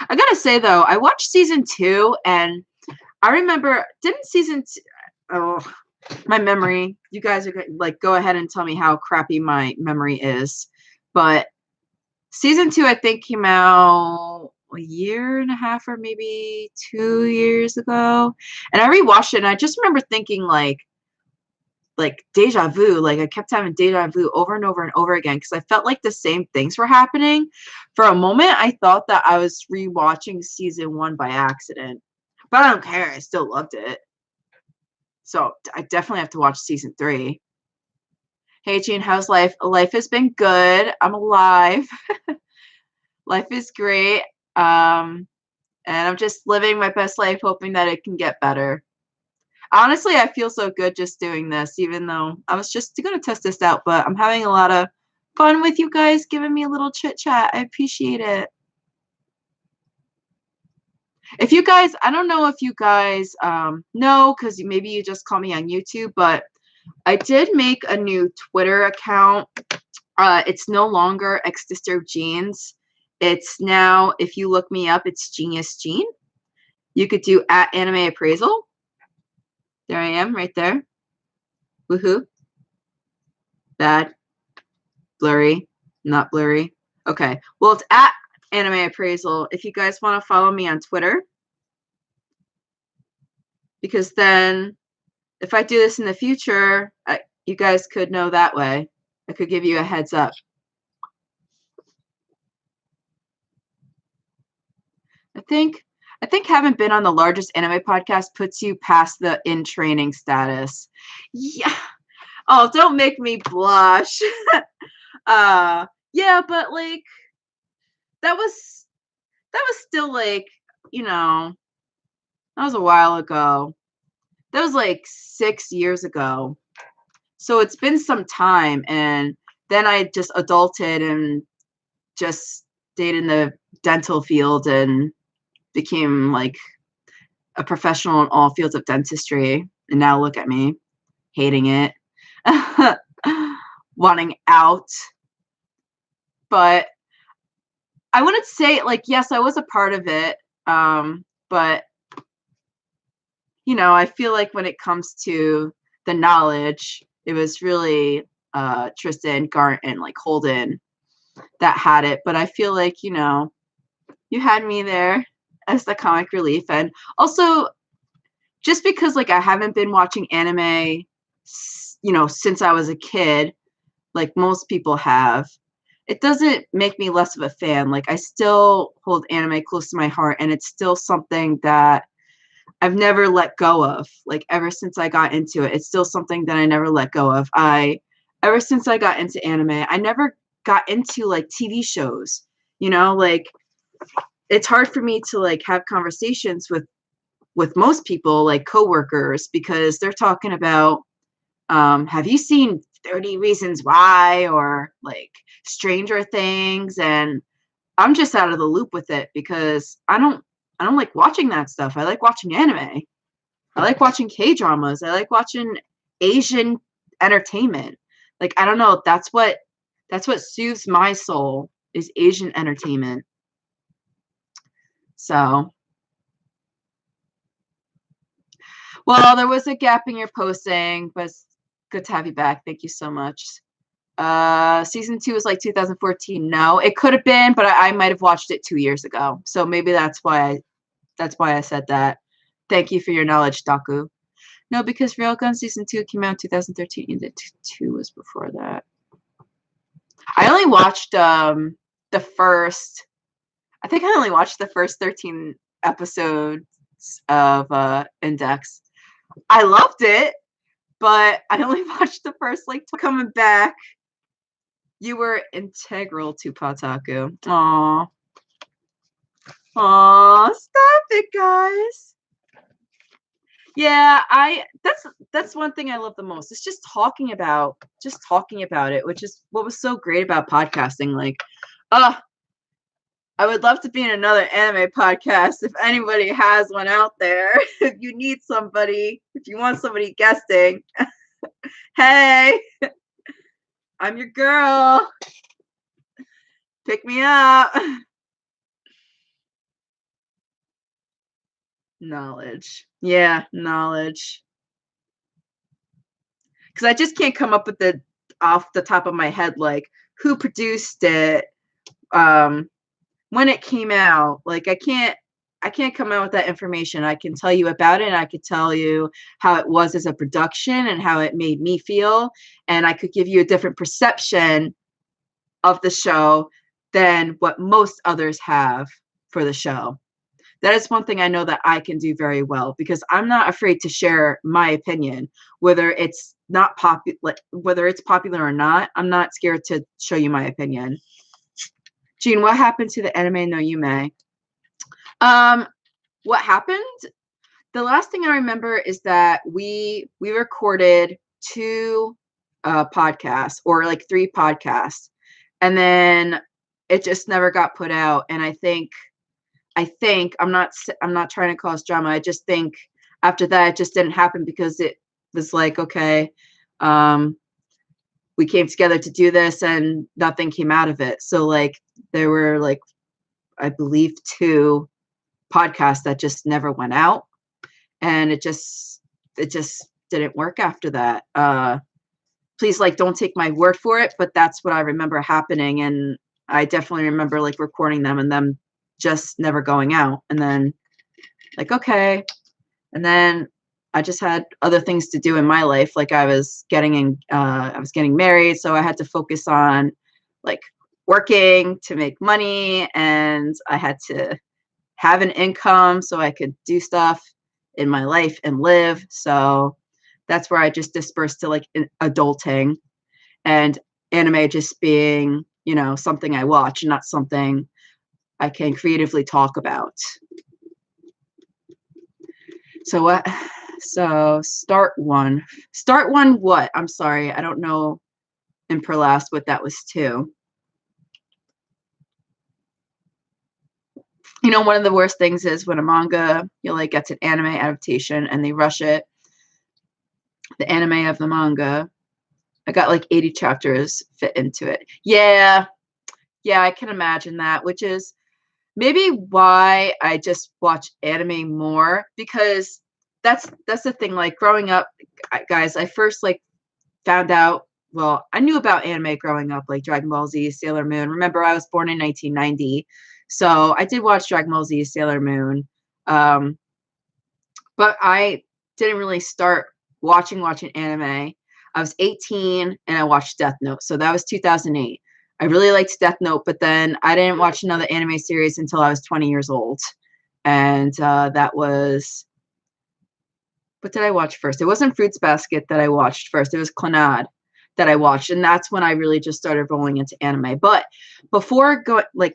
I gotta say though, I watched season 2 and I remember, didn't season 2, oh, my memory, you guys are like, go ahead and tell me how crappy my memory is. But season 2, I think, came out a year and a half or maybe 2 years ago. And I rewatched it and I just remember thinking like deja vu. Like I kept having deja vu over and over and over again because I felt like the same things were happening. For a moment, I thought that I was rewatching season 1 by accident. But I don't care. I still loved it. So I definitely have to watch season 3. Hey, Jean, how's life? Life has been good. I'm alive. Life is great. And I'm just living my best life, hoping that it can get better. Honestly, I feel so good just doing this, even though I was just going to test this out, but I'm having a lot of fun with you guys, giving me a little chit chat. I appreciate it. If you guys, I don't know if you guys know, because maybe you just call me on YouTube, but I did make a new Twitter account. It's no longer X-Disturbed Jeans. It's now, if you look me up, it's Genius Jean. You could do @AnimeAppraisal. There I am, right there. Woohoo. Bad. Blurry. Not blurry. Okay. Well, it's @AnimeAppraisal. If you guys want to follow me on Twitter, because then if I do this in the future, you guys could know that way. I could give you a heads up. I think having been on the largest anime podcast puts you past the in training status. Yeah. Oh, don't make me blush. Yeah, but like that was still like, you know, that was a while ago. That was like 6 years ago. So it's been some time, and then I just adulted and just stayed in the dental field and became like a professional in all fields of dentistry. And now look at me, hating it, wanting out. But I wouldn't say like, yes, I was a part of it. But I feel like when it comes to the knowledge, it was really Tristan, Garnt, and like Holden that had it. But I feel like, you had me there as the comic relief. And also, just because like I haven't been watching anime, since I was a kid, like most people have, it doesn't make me less of a fan. Like I still hold anime close to my heart, and it's still something that I've never let go of. Like ever since I got into it, it's still something that I never let go of. Ever since I got into anime, I never got into like TV shows. Like it's hard for me to like have conversations with most people, like coworkers, because they're talking about, have you seen 30 Reasons Why or like Stranger Things? And I'm just out of the loop with it because I don't like watching that stuff. I like watching anime. I like watching K-dramas. I like watching Asian entertainment. Like I don't know, that's what soothes my soul is Asian entertainment. So, well, there was a gap in your posting, but it's good to have you back. Thank you so much. Season 2 was like 2014. No, it could have been, but I might have watched it 2 years ago. So maybe that's why I said that. Thank you for your knowledge, Daku. No, because Railgun Season 2 came out in 2013, and the 2 was before that. I only watched the first, I think I only watched the first 13 episodes of Index. I loved it, but I only watched the first, like, coming back. You were integral to Pataku. Aww. Aww, stop it, guys. Yeah, that's one thing I love the most. It's just talking about it, which is what was so great about podcasting. Like, I would love to be in another anime podcast if anybody has one out there. If you need somebody, if you want somebody guesting, hey, I'm your girl. Pick me up. Knowledge. Yeah, knowledge. Because I just can't come up with it off the top of my head, like who produced it, when it came out. Like I can't come out with that information. I can tell you about it, and I could tell you how it was as a production and how it made me feel, and I could give you a different perception of the show than what most others have for the show. That is one thing I know that I can do very well, because I'm not afraid to share my opinion, whether it's not popular, whether it's popular or not. I'm not scared to show you my opinion. Jean, what happened to the anime no Yume? What happened? The last thing I remember is that we recorded 2 podcasts, or like 3 podcasts, and then it just never got put out. And I think I'm not trying to cause drama. I just think after that it just didn't happen, because it was like, okay, we came together to do this and nothing came out of it. So like there were like, I believe 2 podcasts that just never went out, and it just didn't work after that. Please, like, don't take my word for it, but that's what I remember happening. And I definitely remember like recording them and them just never going out. And then like, okay. And then I just had other things to do in my life. Like I was getting married, so I had to focus on like working to make money, and I had to have an income so I could do stuff in my life and live. So that's where I just dispersed to like adulting, and anime just being, something I watch, not something I can creatively talk about. So what? So start one. Start one what? I'm sorry. I don't know in Perlast what that was too. One of the worst things is when a manga, gets an anime adaptation and they rush it. The anime of the manga, I got like 80 chapters fit into it. Yeah, I can imagine that, which is maybe why I just watch anime more, because that's the thing. Like growing up, guys, I first found out. Well, I knew about anime growing up, like Dragon Ball Z, Sailor Moon. Remember, I was born in 1990, so I did watch Dragon Ball Z, Sailor Moon, but I didn't really start watching anime. I was 18 and I watched Death Note, so that was 2008. I really liked Death Note, but then I didn't watch another anime series until I was 20 years old. And that was, what did I watch first? It wasn't Fruits Basket that I watched first. It was Clannad that I watched. And that's when I really just started rolling into anime. But before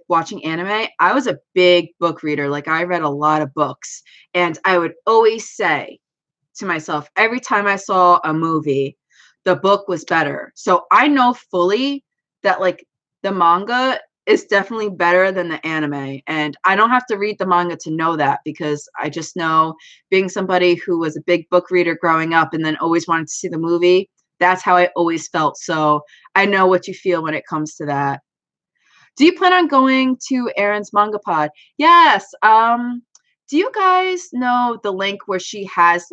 watching anime, I was a big book reader. Like I read a lot of books. And I would always say to myself, every time I saw a movie, the book was better. So I know fully that the manga is definitely better than the anime. And I don't have to read the manga to know that, because I just know, being somebody who was a big book reader growing up and then always wanted to see the movie, that's how I always felt. So I know what you feel when it comes to that. Do you plan on going to Erin's manga pod? Yes. Do you guys know the link where she has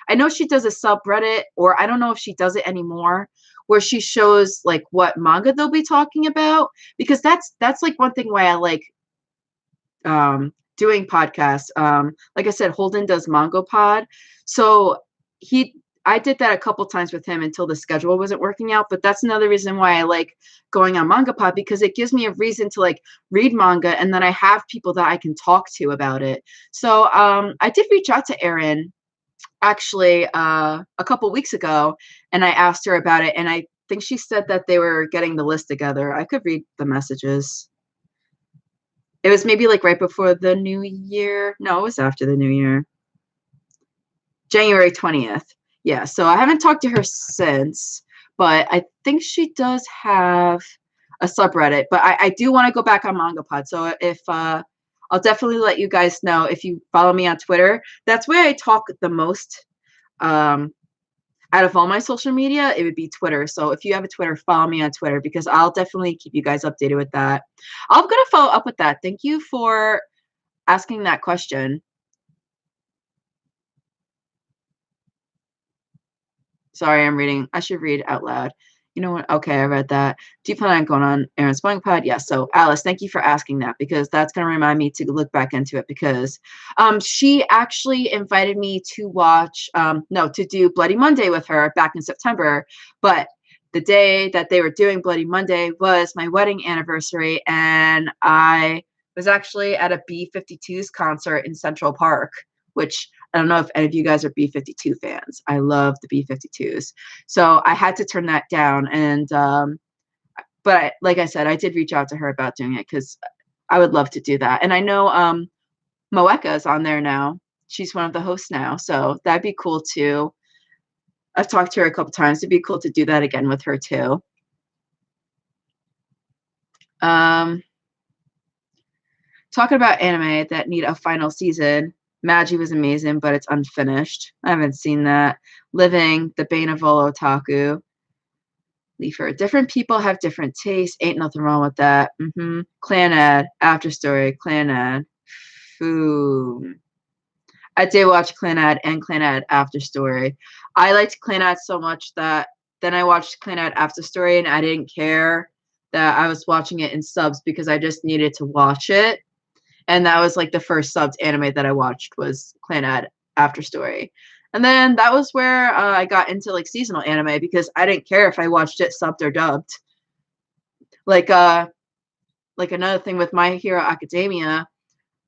I know she does a subreddit, or I don't know if she does it anymore, where she shows what manga they'll be talking about, because that's one thing why I like doing podcasts. Like I said, Holden does Manga Pod, so I did that a couple times with him until the schedule wasn't working out. But that's another reason why I like going on Manga Pod, because it gives me a reason to read manga, and then I have people that I can talk to about it. So I did reach out to Erin actually a couple weeks ago, and I asked her about it, and I think she said that they were getting the list together. I could read the messages. It was maybe right before the new year. No, it was after the new year. January 20th. Yeah, so I haven't talked to her since, but I think she does have a subreddit. But I do want to go back on MangaPod. So if I'll definitely let you guys know if you follow me on Twitter. That's where I talk the most. Out of all my social media, it would be Twitter. So if you have a Twitter, follow me on Twitter, because I'll definitely keep you guys updated with that. I'm going to follow up with that. Thank you for asking that question. Sorry, I'm reading. I should read out loud. You know what? Okay, I read that. Do you plan on going on Erin's Manga Pod? Yes. So, Alice, thank you for asking that, because that's going to remind me to look back into it, because she actually invited me to watch, to do Bloody Monday with her back in September. But the day that they were doing Bloody Monday was my wedding anniversary, and I was actually at a B-52s concert in Central Park, which I don't know if any of you guys are B-52 fans. I love the B-52s. So I had to turn that down. And, but like I said, I did reach out to her about doing it, because I would love to do that. And I know Moeka is on there now. She's one of the hosts now. So that'd be cool too. I've talked to her a couple times. It'd be cool to do that again with her too. Talking about anime that need a final season. Magi was amazing, but it's unfinished. I haven't seen that. Living, the Bane of all otaku. Leafer. Different people have different tastes. Ain't nothing wrong with that. Clannad, After Story, Clannad. Foo. I did watch Clannad and Clannad After Story. I liked Clannad so much that then I watched Clannad After Story, and I didn't care that I was watching it in subs, because I just needed to watch it. And that was the first subbed anime that I watched was Clannad after story. And then that was where I got into like seasonal anime because I didn't care if I watched it subbed or dubbed. Like another thing with My Hero Academia,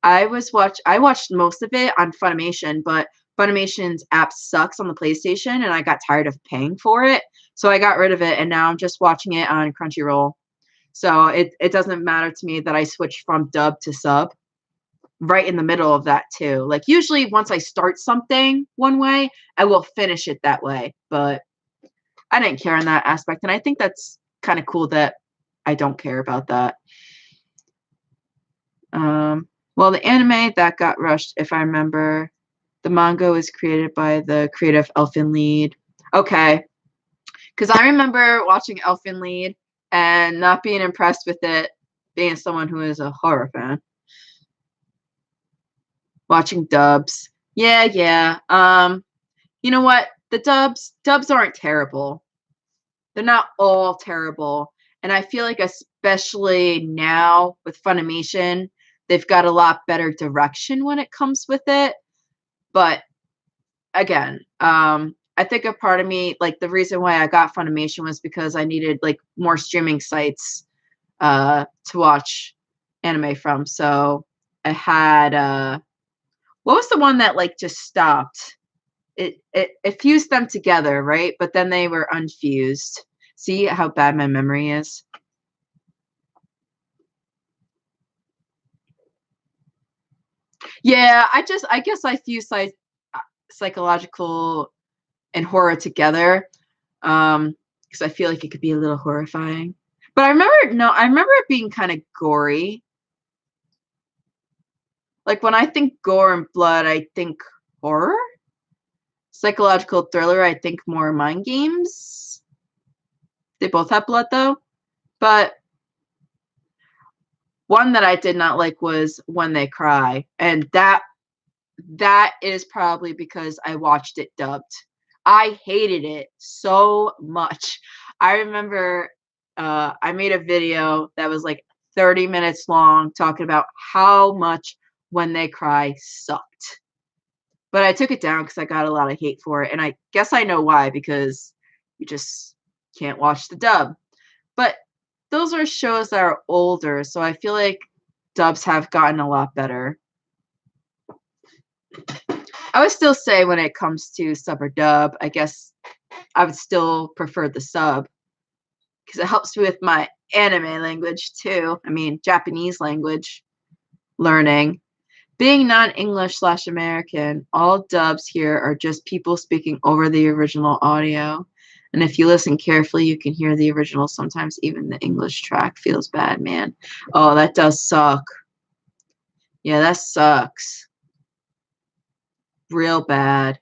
I watched most of it on Funimation, but Funimation's app sucks on the PlayStation and I got tired of paying for it. So I got rid of it and now I'm just watching it on Crunchyroll. So it doesn't matter to me that I switched from dub to sub right in the middle of that too. Like usually once I start something one way, I will finish it that way. But I didn't care in that aspect. And I think that's kind of cool that I don't care about that. Well, the anime that got rushed, if I remember, the manga was created by the creative Elfen Lied. Okay. Because I remember watching Elfen Lied and not being impressed with it, being someone who is a horror fan. Watching dubs. Yeah. You know what? The dubs aren't terrible. They're not all terrible. And I feel like especially now with Funimation, they've got a lot better direction when it comes with it. But again, I think a part of me, like the reason why I got Funimation was because I needed like more streaming sites to watch anime from. So I had what was the one that like just stopped? It fused them together, right? But then they were unfused. See how bad my memory is? Yeah, I guess I fuse psychological and horror together. Because I feel like it could be a little horrifying. But I remember it being kind of gory. Like when I think gore and blood, I think horror. Psychological thriller, I think more mind games. They both have blood though. But one that I did not like was When They Cry. And that is probably because I watched it dubbed. I hated it so much. I remember I made a video that was like 30 minutes long talking about how much When They Cry sucked. But I took it down because I got a lot of hate for it. And I guess I know why, because you just can't watch the dub. But those are shows that are older, so I feel like dubs have gotten a lot better. I would still say when it comes to sub or dub, I guess I would still prefer the sub because it helps me with my anime language too. I mean, Japanese language learning. Being non-English/American, all dubs here are just people speaking over the original audio. And if you listen carefully, you can hear the original. Sometimes even the English track feels bad, man. Oh, that does suck. Yeah, that sucks. Real bad.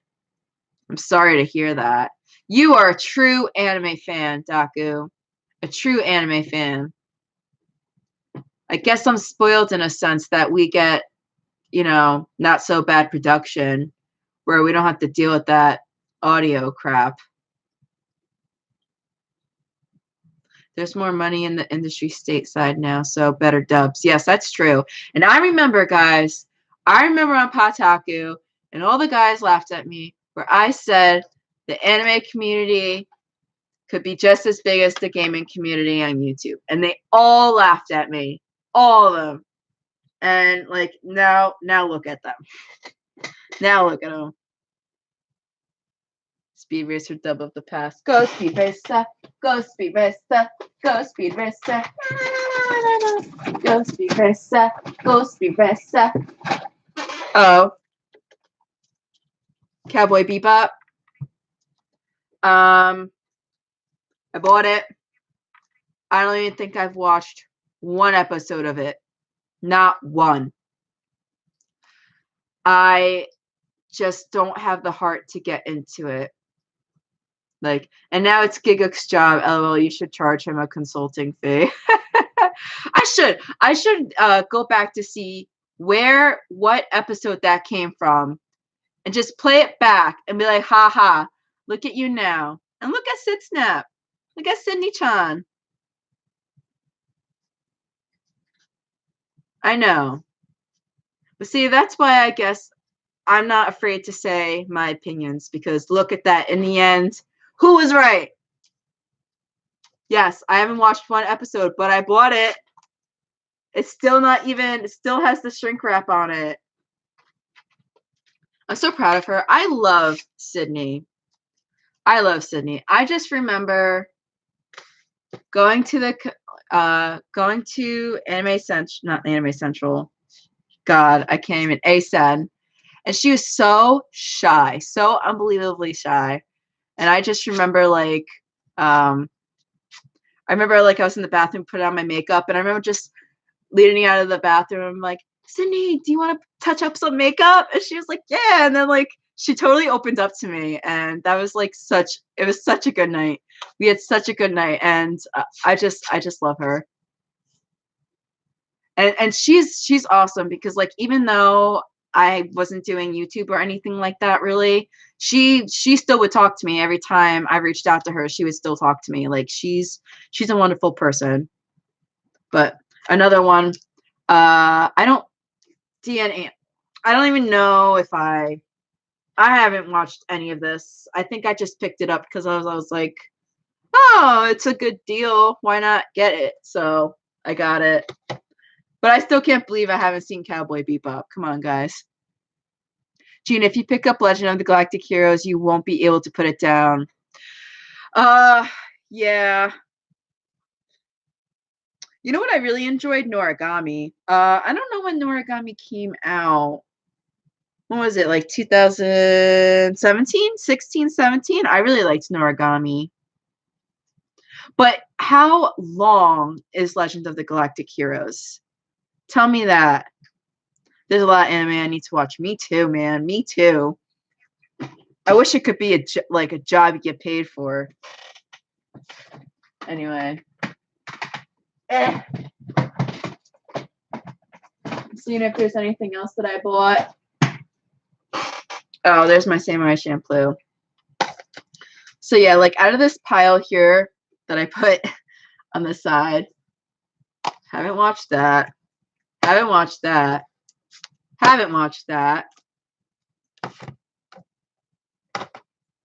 I'm sorry to hear that. You are a true anime fan, Daku. A true anime fan. I guess I'm spoiled in a sense that we get, not so bad production where we don't have to deal with that audio crap. There's more money in the industry stateside now, so better dubs. Yes, that's true. And I remember, guys, on Pataku, and all the guys laughed at me, where I said the anime community could be just as big as the gaming community on YouTube. And they all laughed at me. All of them. And like now look at them. Now look at them. Speed Racer dub of the past. Go Speed Racer. Go Speed Racer. Go Speed Racer. Go Speed Racer. Go Speed Racer. Oh. Cowboy Bebop. I bought it. I don't even think I've watched one episode of it. Not one. I just don't have the heart to get into it. Like, and now it's Giguk's job. LOL, you should charge him a consulting fee. I should go back to see what episode that came from and just play it back and be like, haha, look at you now. And look at Sid Snap. Look at Sydney-chan. I know. But see, that's why I guess I'm not afraid to say my opinions because look at that. In the end, who was right? Yes, I haven't watched one episode, but I bought it. It's still not even, it still has the shrink wrap on it. I'm so proud of her. I love Sydney. I just remember going to Anime Central, not Anime Central. God, I can't even, ASEN. And she was so shy, so unbelievably shy. And I just remember like, I was in the bathroom, putting on my makeup, and I remember just leading out of the bathroom, I'm like, Sydney, do you want to touch up some makeup? And she was like, yeah. And then like, she totally opened up to me. And that was like it was such a good night. We had such a good night. And I just love her. And she's awesome because like, even though I wasn't doing YouTube or anything like that, really, she still would talk to me every time I reached out to her. She would still talk to me. Like she's a wonderful person. But another one, I don't DNA. I don't even know if I haven't watched any of this. I think I just picked it up because I was like, oh, it's a good deal. Why not get it? So I got it. But I still can't believe I haven't seen Cowboy Bebop. Come on, guys. Gene, if you pick up Legend of the Galactic Heroes, you won't be able to put it down. Yeah. You know what I really enjoyed? Noragami. I don't know when Noragami came out. When was it? Like 2017, 16, 17? I really liked Noragami. But how long is Legend of the Galactic Heroes? Tell me that. There's a lot of anime I need to watch. Me too, man. Me too. I wish it could be a job you get paid for. Anyway. Seeing if there's anything else that I bought. Oh, there's my Samurai Champloo. So yeah, like out of this pile here that I put on the side, haven't watched that. Haven't watched that. Haven't watched that.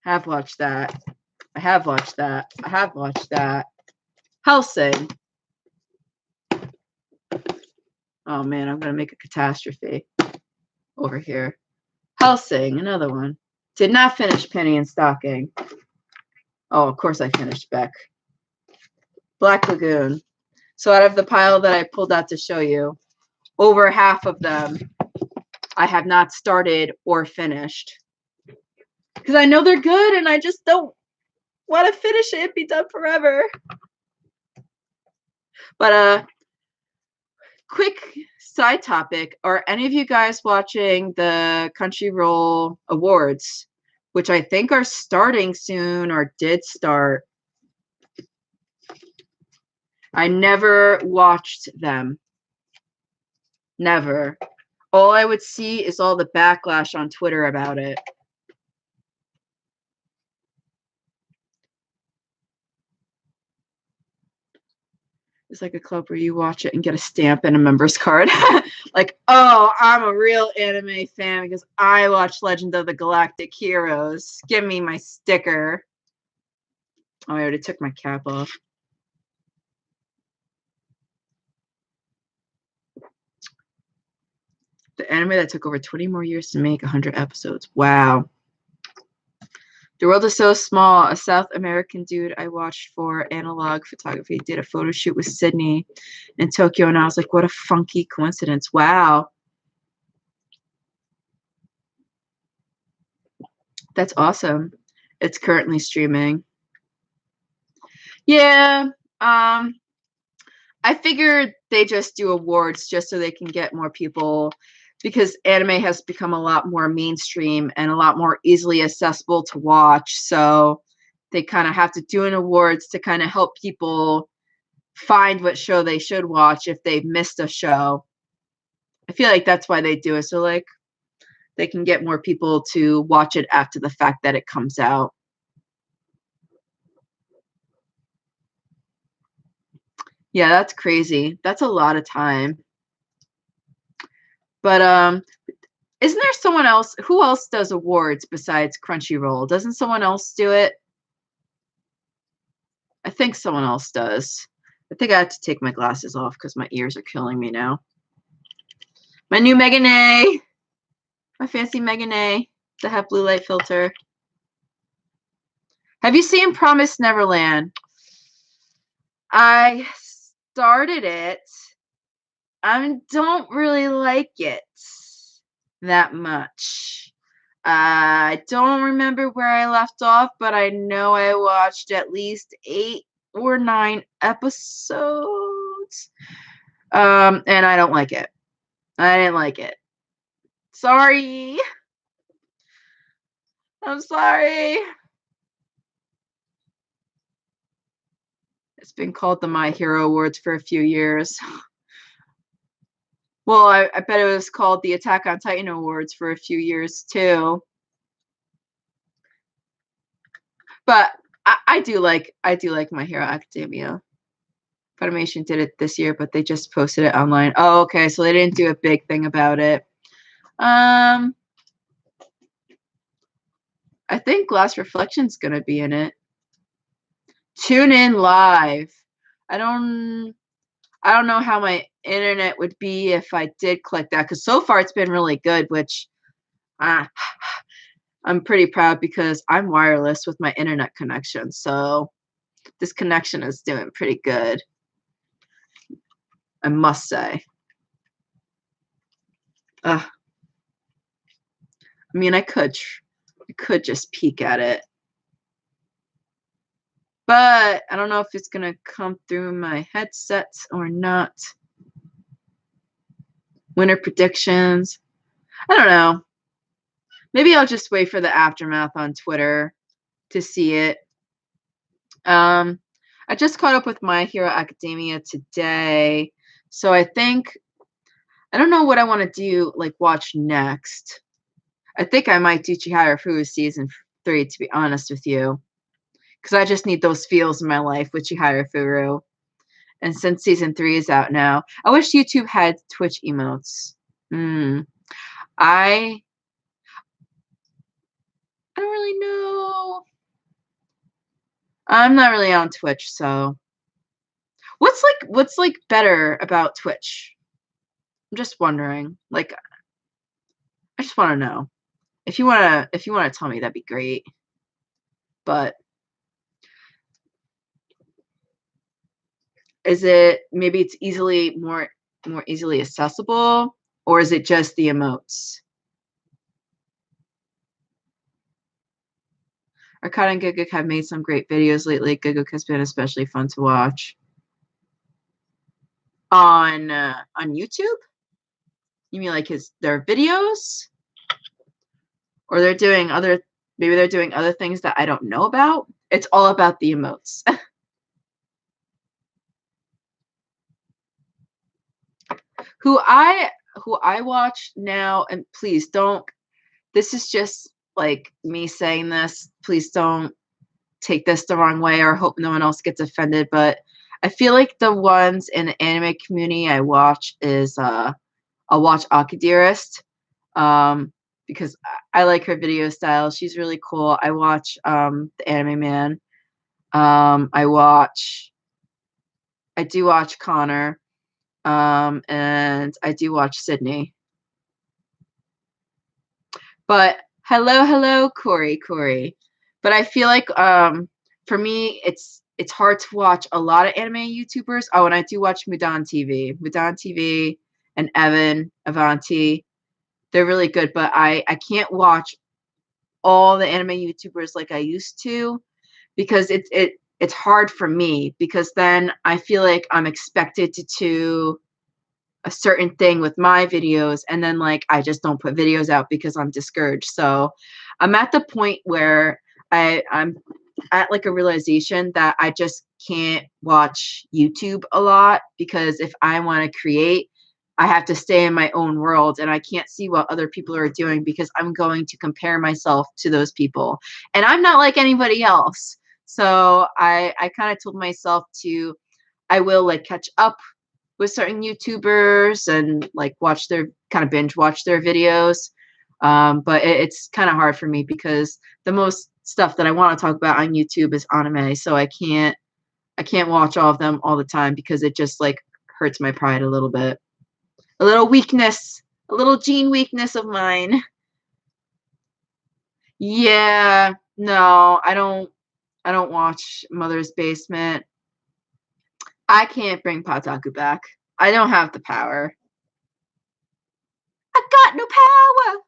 Have watched that. I have watched that. I have watched that. Hellsing. Oh man, I'm gonna make a catastrophe over here. Hellsing, another one. Did not finish Penny and Stocking. Oh, of course I finished Beck. Black Lagoon. So out of the pile that I pulled out to show you, over half of them I have not started or finished. Because I know they're good and I just don't want to finish it and be done forever. But quick side topic, are any of you guys watching the Crunchyroll Awards, which I think are starting soon or did start? I never watched them. Never. All I would see is all the backlash on Twitter about it. It's like a club where you watch it and get a stamp and a member's card. Like, oh, I'm a real anime fan because I watch Legend of the Galactic Heroes. Give me my sticker. Oh, I already took my cap off. The anime that took over 20 more years to make 100 episodes. Wow. The world is so small. A South American dude I watched for analog photography did a photo shoot with Sydney in Tokyo, and I was like, what a funky coincidence. Wow. That's awesome. It's currently streaming. Yeah. I figured they just do awards just so they can get more people, because anime has become a lot more mainstream and a lot more easily accessible to watch. So they kind of have to do an awards to kind of help people find what show they should watch if they've missed a show. I feel like that's why they do it. So like they can get more people to watch it after the fact that it comes out. Yeah, that's crazy. That's a lot of time. But Isn't there someone else? Who else does awards besides Crunchyroll? Doesn't someone else do it? I think someone else does. I think I have to take my glasses off because my ears are killing me now. My new Megane. My fancy Megane that have blue light filter. Have you seen Promised Neverland? I started it. I don't really like it that much. I don't remember where I left off, but I know I watched at least 8 or 9 episodes. And I don't like it. I didn't like it. Sorry. I'm sorry. It's been called the My Hero Awards for a few years. Well, I bet it was called the Attack on Titan Awards for a few years too. But I do like My Hero Academia. Funimation did it this year, but they just posted it online. Oh, okay, so they didn't do a big thing about it. I think Last Reflection's gonna be in it. Tune in live. I don't know how my internet would be if I did click that, because so far it's been really good, which I'm pretty proud because I'm wireless with my internet connection. So this connection is doing pretty good, I must say. I mean, I could just peek at it, but I don't know if it's gonna come through my headset or not. Winter predictions. I don't know. Maybe I'll just wait for the aftermath on Twitter to see it. I just caught up with My Hero Academia today, so I don't know what I want to do, like watch next. I think I might do Chihiro season 3, to be honest with you, because I just need those feels in my life with Chihiro. And since season 3 is out now, I wish YouTube had Twitch emotes. I don't really know. I'm not really on Twitch, so what's like better about Twitch? I'm just wondering. Like, I just want to know. If you wanna tell me, that'd be great. But is it maybe it's more easily accessible, or is it just the emotes? Arcade and Guguk have made some great videos lately. Guguk has been especially fun to watch. On YouTube? You mean like their videos? Or maybe they're doing other things that I don't know about? It's all about the emotes. Who I watch now, and please don't, this is just like me saying this, please don't take this the wrong way or hope no one else gets offended, but I feel like the ones in the anime community I watch is I'll watch Akidearest, because I like her video style. She's really cool. I watch the Anime Man. I do watch Connor, and I do watch Sydney. But hello, Corey. But I feel like for me, it's hard to watch a lot of anime YouTubers. Oh, and I do watch Mudan TV, and Evan Avanti. They're really good, but I can't watch all the anime YouTubers like I used to, because it's hard for me, because then I feel like I'm expected to do a certain thing with my videos, and then like I just don't put videos out because I'm discouraged. So I'm at the point where I'm at like a realization that I just can't watch YouTube a lot, because if I want to create, I have to stay in my own world, and I can't see what other people are doing because I'm going to compare myself to those people, and I'm not like anybody else. So I kind of told myself I will like catch up with certain YouTubers and like binge watch their videos. But it's kind of hard for me because the most stuff that I want to talk about on YouTube is anime, so I can't watch all of them all the time because it just like hurts my pride a little bit. A little weakness, a little gene weakness of mine. Yeah, no, I don't watch Mother's Basement. I can't bring Pataku back. I don't have the power. I got no power.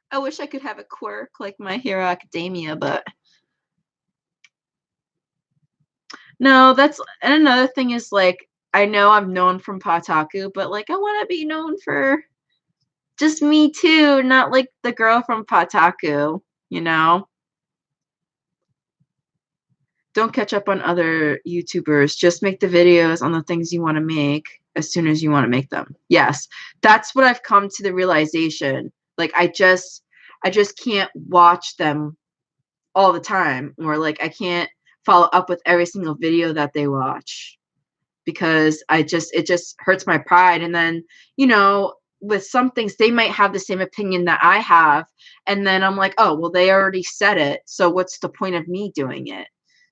I wish I could have a quirk like My Hero Academia, but no, that's, and another thing is like I know I'm known from Pataku, but like I want to be known for just me too, not like the girl from Pataku, you know? Don't catch up on other YouTubers. Just make the videos on the things you want to make as soon as you want to make them. Yes, that's what I've come to the realization. Like I just can't watch them all the time, or like I can't follow up with every single video that they watch because it just hurts my pride. And then, you know, with some things they might have the same opinion that I have, and then I'm like, oh well, they already said it, so what's the point of me doing it?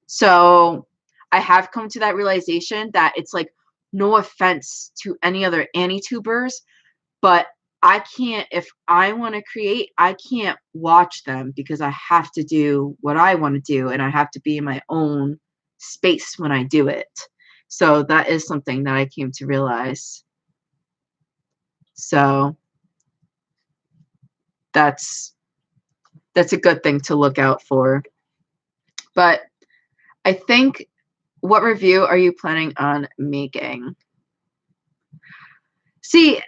So I have come to that realization that it's like, no offense to any other Anitubers, but I can't, if I want to create, I can't watch them because I have to do what I want to do and I have to be in my own space when I do it. So that is something that I came to realize. So that's a good thing to look out for. But I think, what review are you planning on making? See,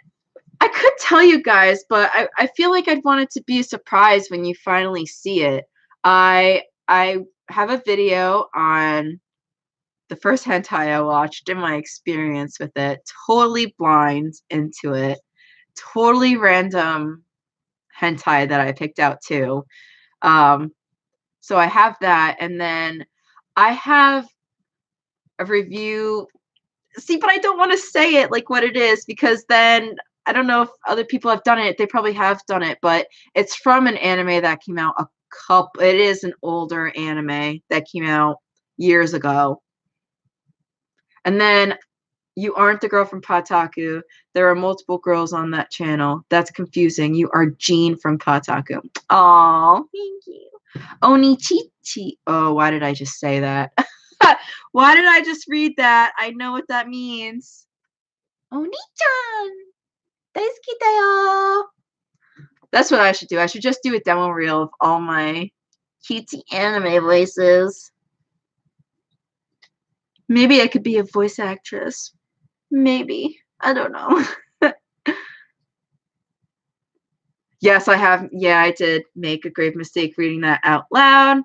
I could tell you guys, but I feel like I'd want it to be a surprise when you finally see it. I have a video on the first hentai I watched and my experience with it. Totally blind into it. Totally random hentai that I picked out too. So I have that, and then I have a review. See, but I don't want to say it like what it is because then I don't know if other people have done it. They probably have done it, but it's from an anime that came out it is an older anime that came out years ago. And then you aren't the girl from Pataku. There are multiple girls on that channel. That's confusing. You are Jean from Pataku. Oh, thank you. Onichichi. Oh, why did I just say that? Why did I just read that? I know what that means. Oni-chan! Daisuki da yo! That's what I should do. I should just do a demo reel of all my cutesy anime voices. Maybe I could be a voice actress. Maybe. I don't know. Yes, I have. Yeah, I did make a grave mistake reading that out loud.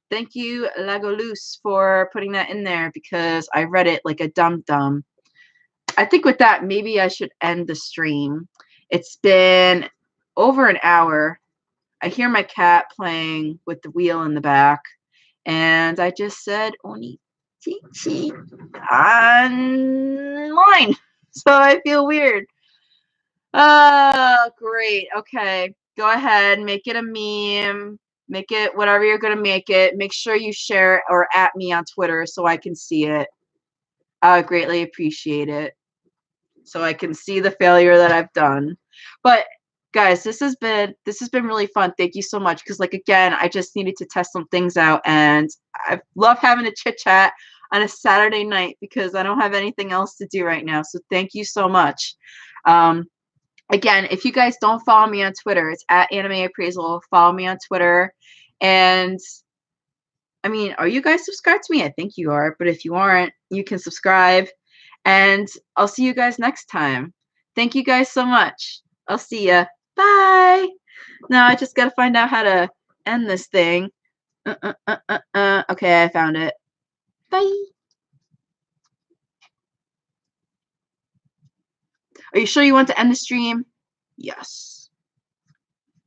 Thank you, Lagolus, for putting that in there because I read it like a dum-dum. I think with that, maybe I should end the stream. It's been over an hour. I hear my cat playing with the wheel in the back, and I just said Onichichi online, so I feel weird. Oh, great. Okay, go ahead, make it a meme, make it whatever you're gonna make it. Make sure you share it or at me on Twitter so I can see it. I would greatly appreciate it, so I can see the failure that I've done. But guys, this has been really fun. Thank you so much. Because like again, I just needed to test some things out, and I love having a chit chat on a Saturday night because I don't have anything else to do right now. So thank you so much. Again, if you guys don't follow me on Twitter, it's at Anime Appraisal. Follow me on Twitter. And I mean, are you guys subscribed to me? I think you are. But if you aren't, you can subscribe. And I'll see you guys next time. Thank you guys so much. I'll see ya. Bye. Now I just got to find out how to end this thing. Okay, I found it. Bye. Are you sure you want to end the stream? Yes.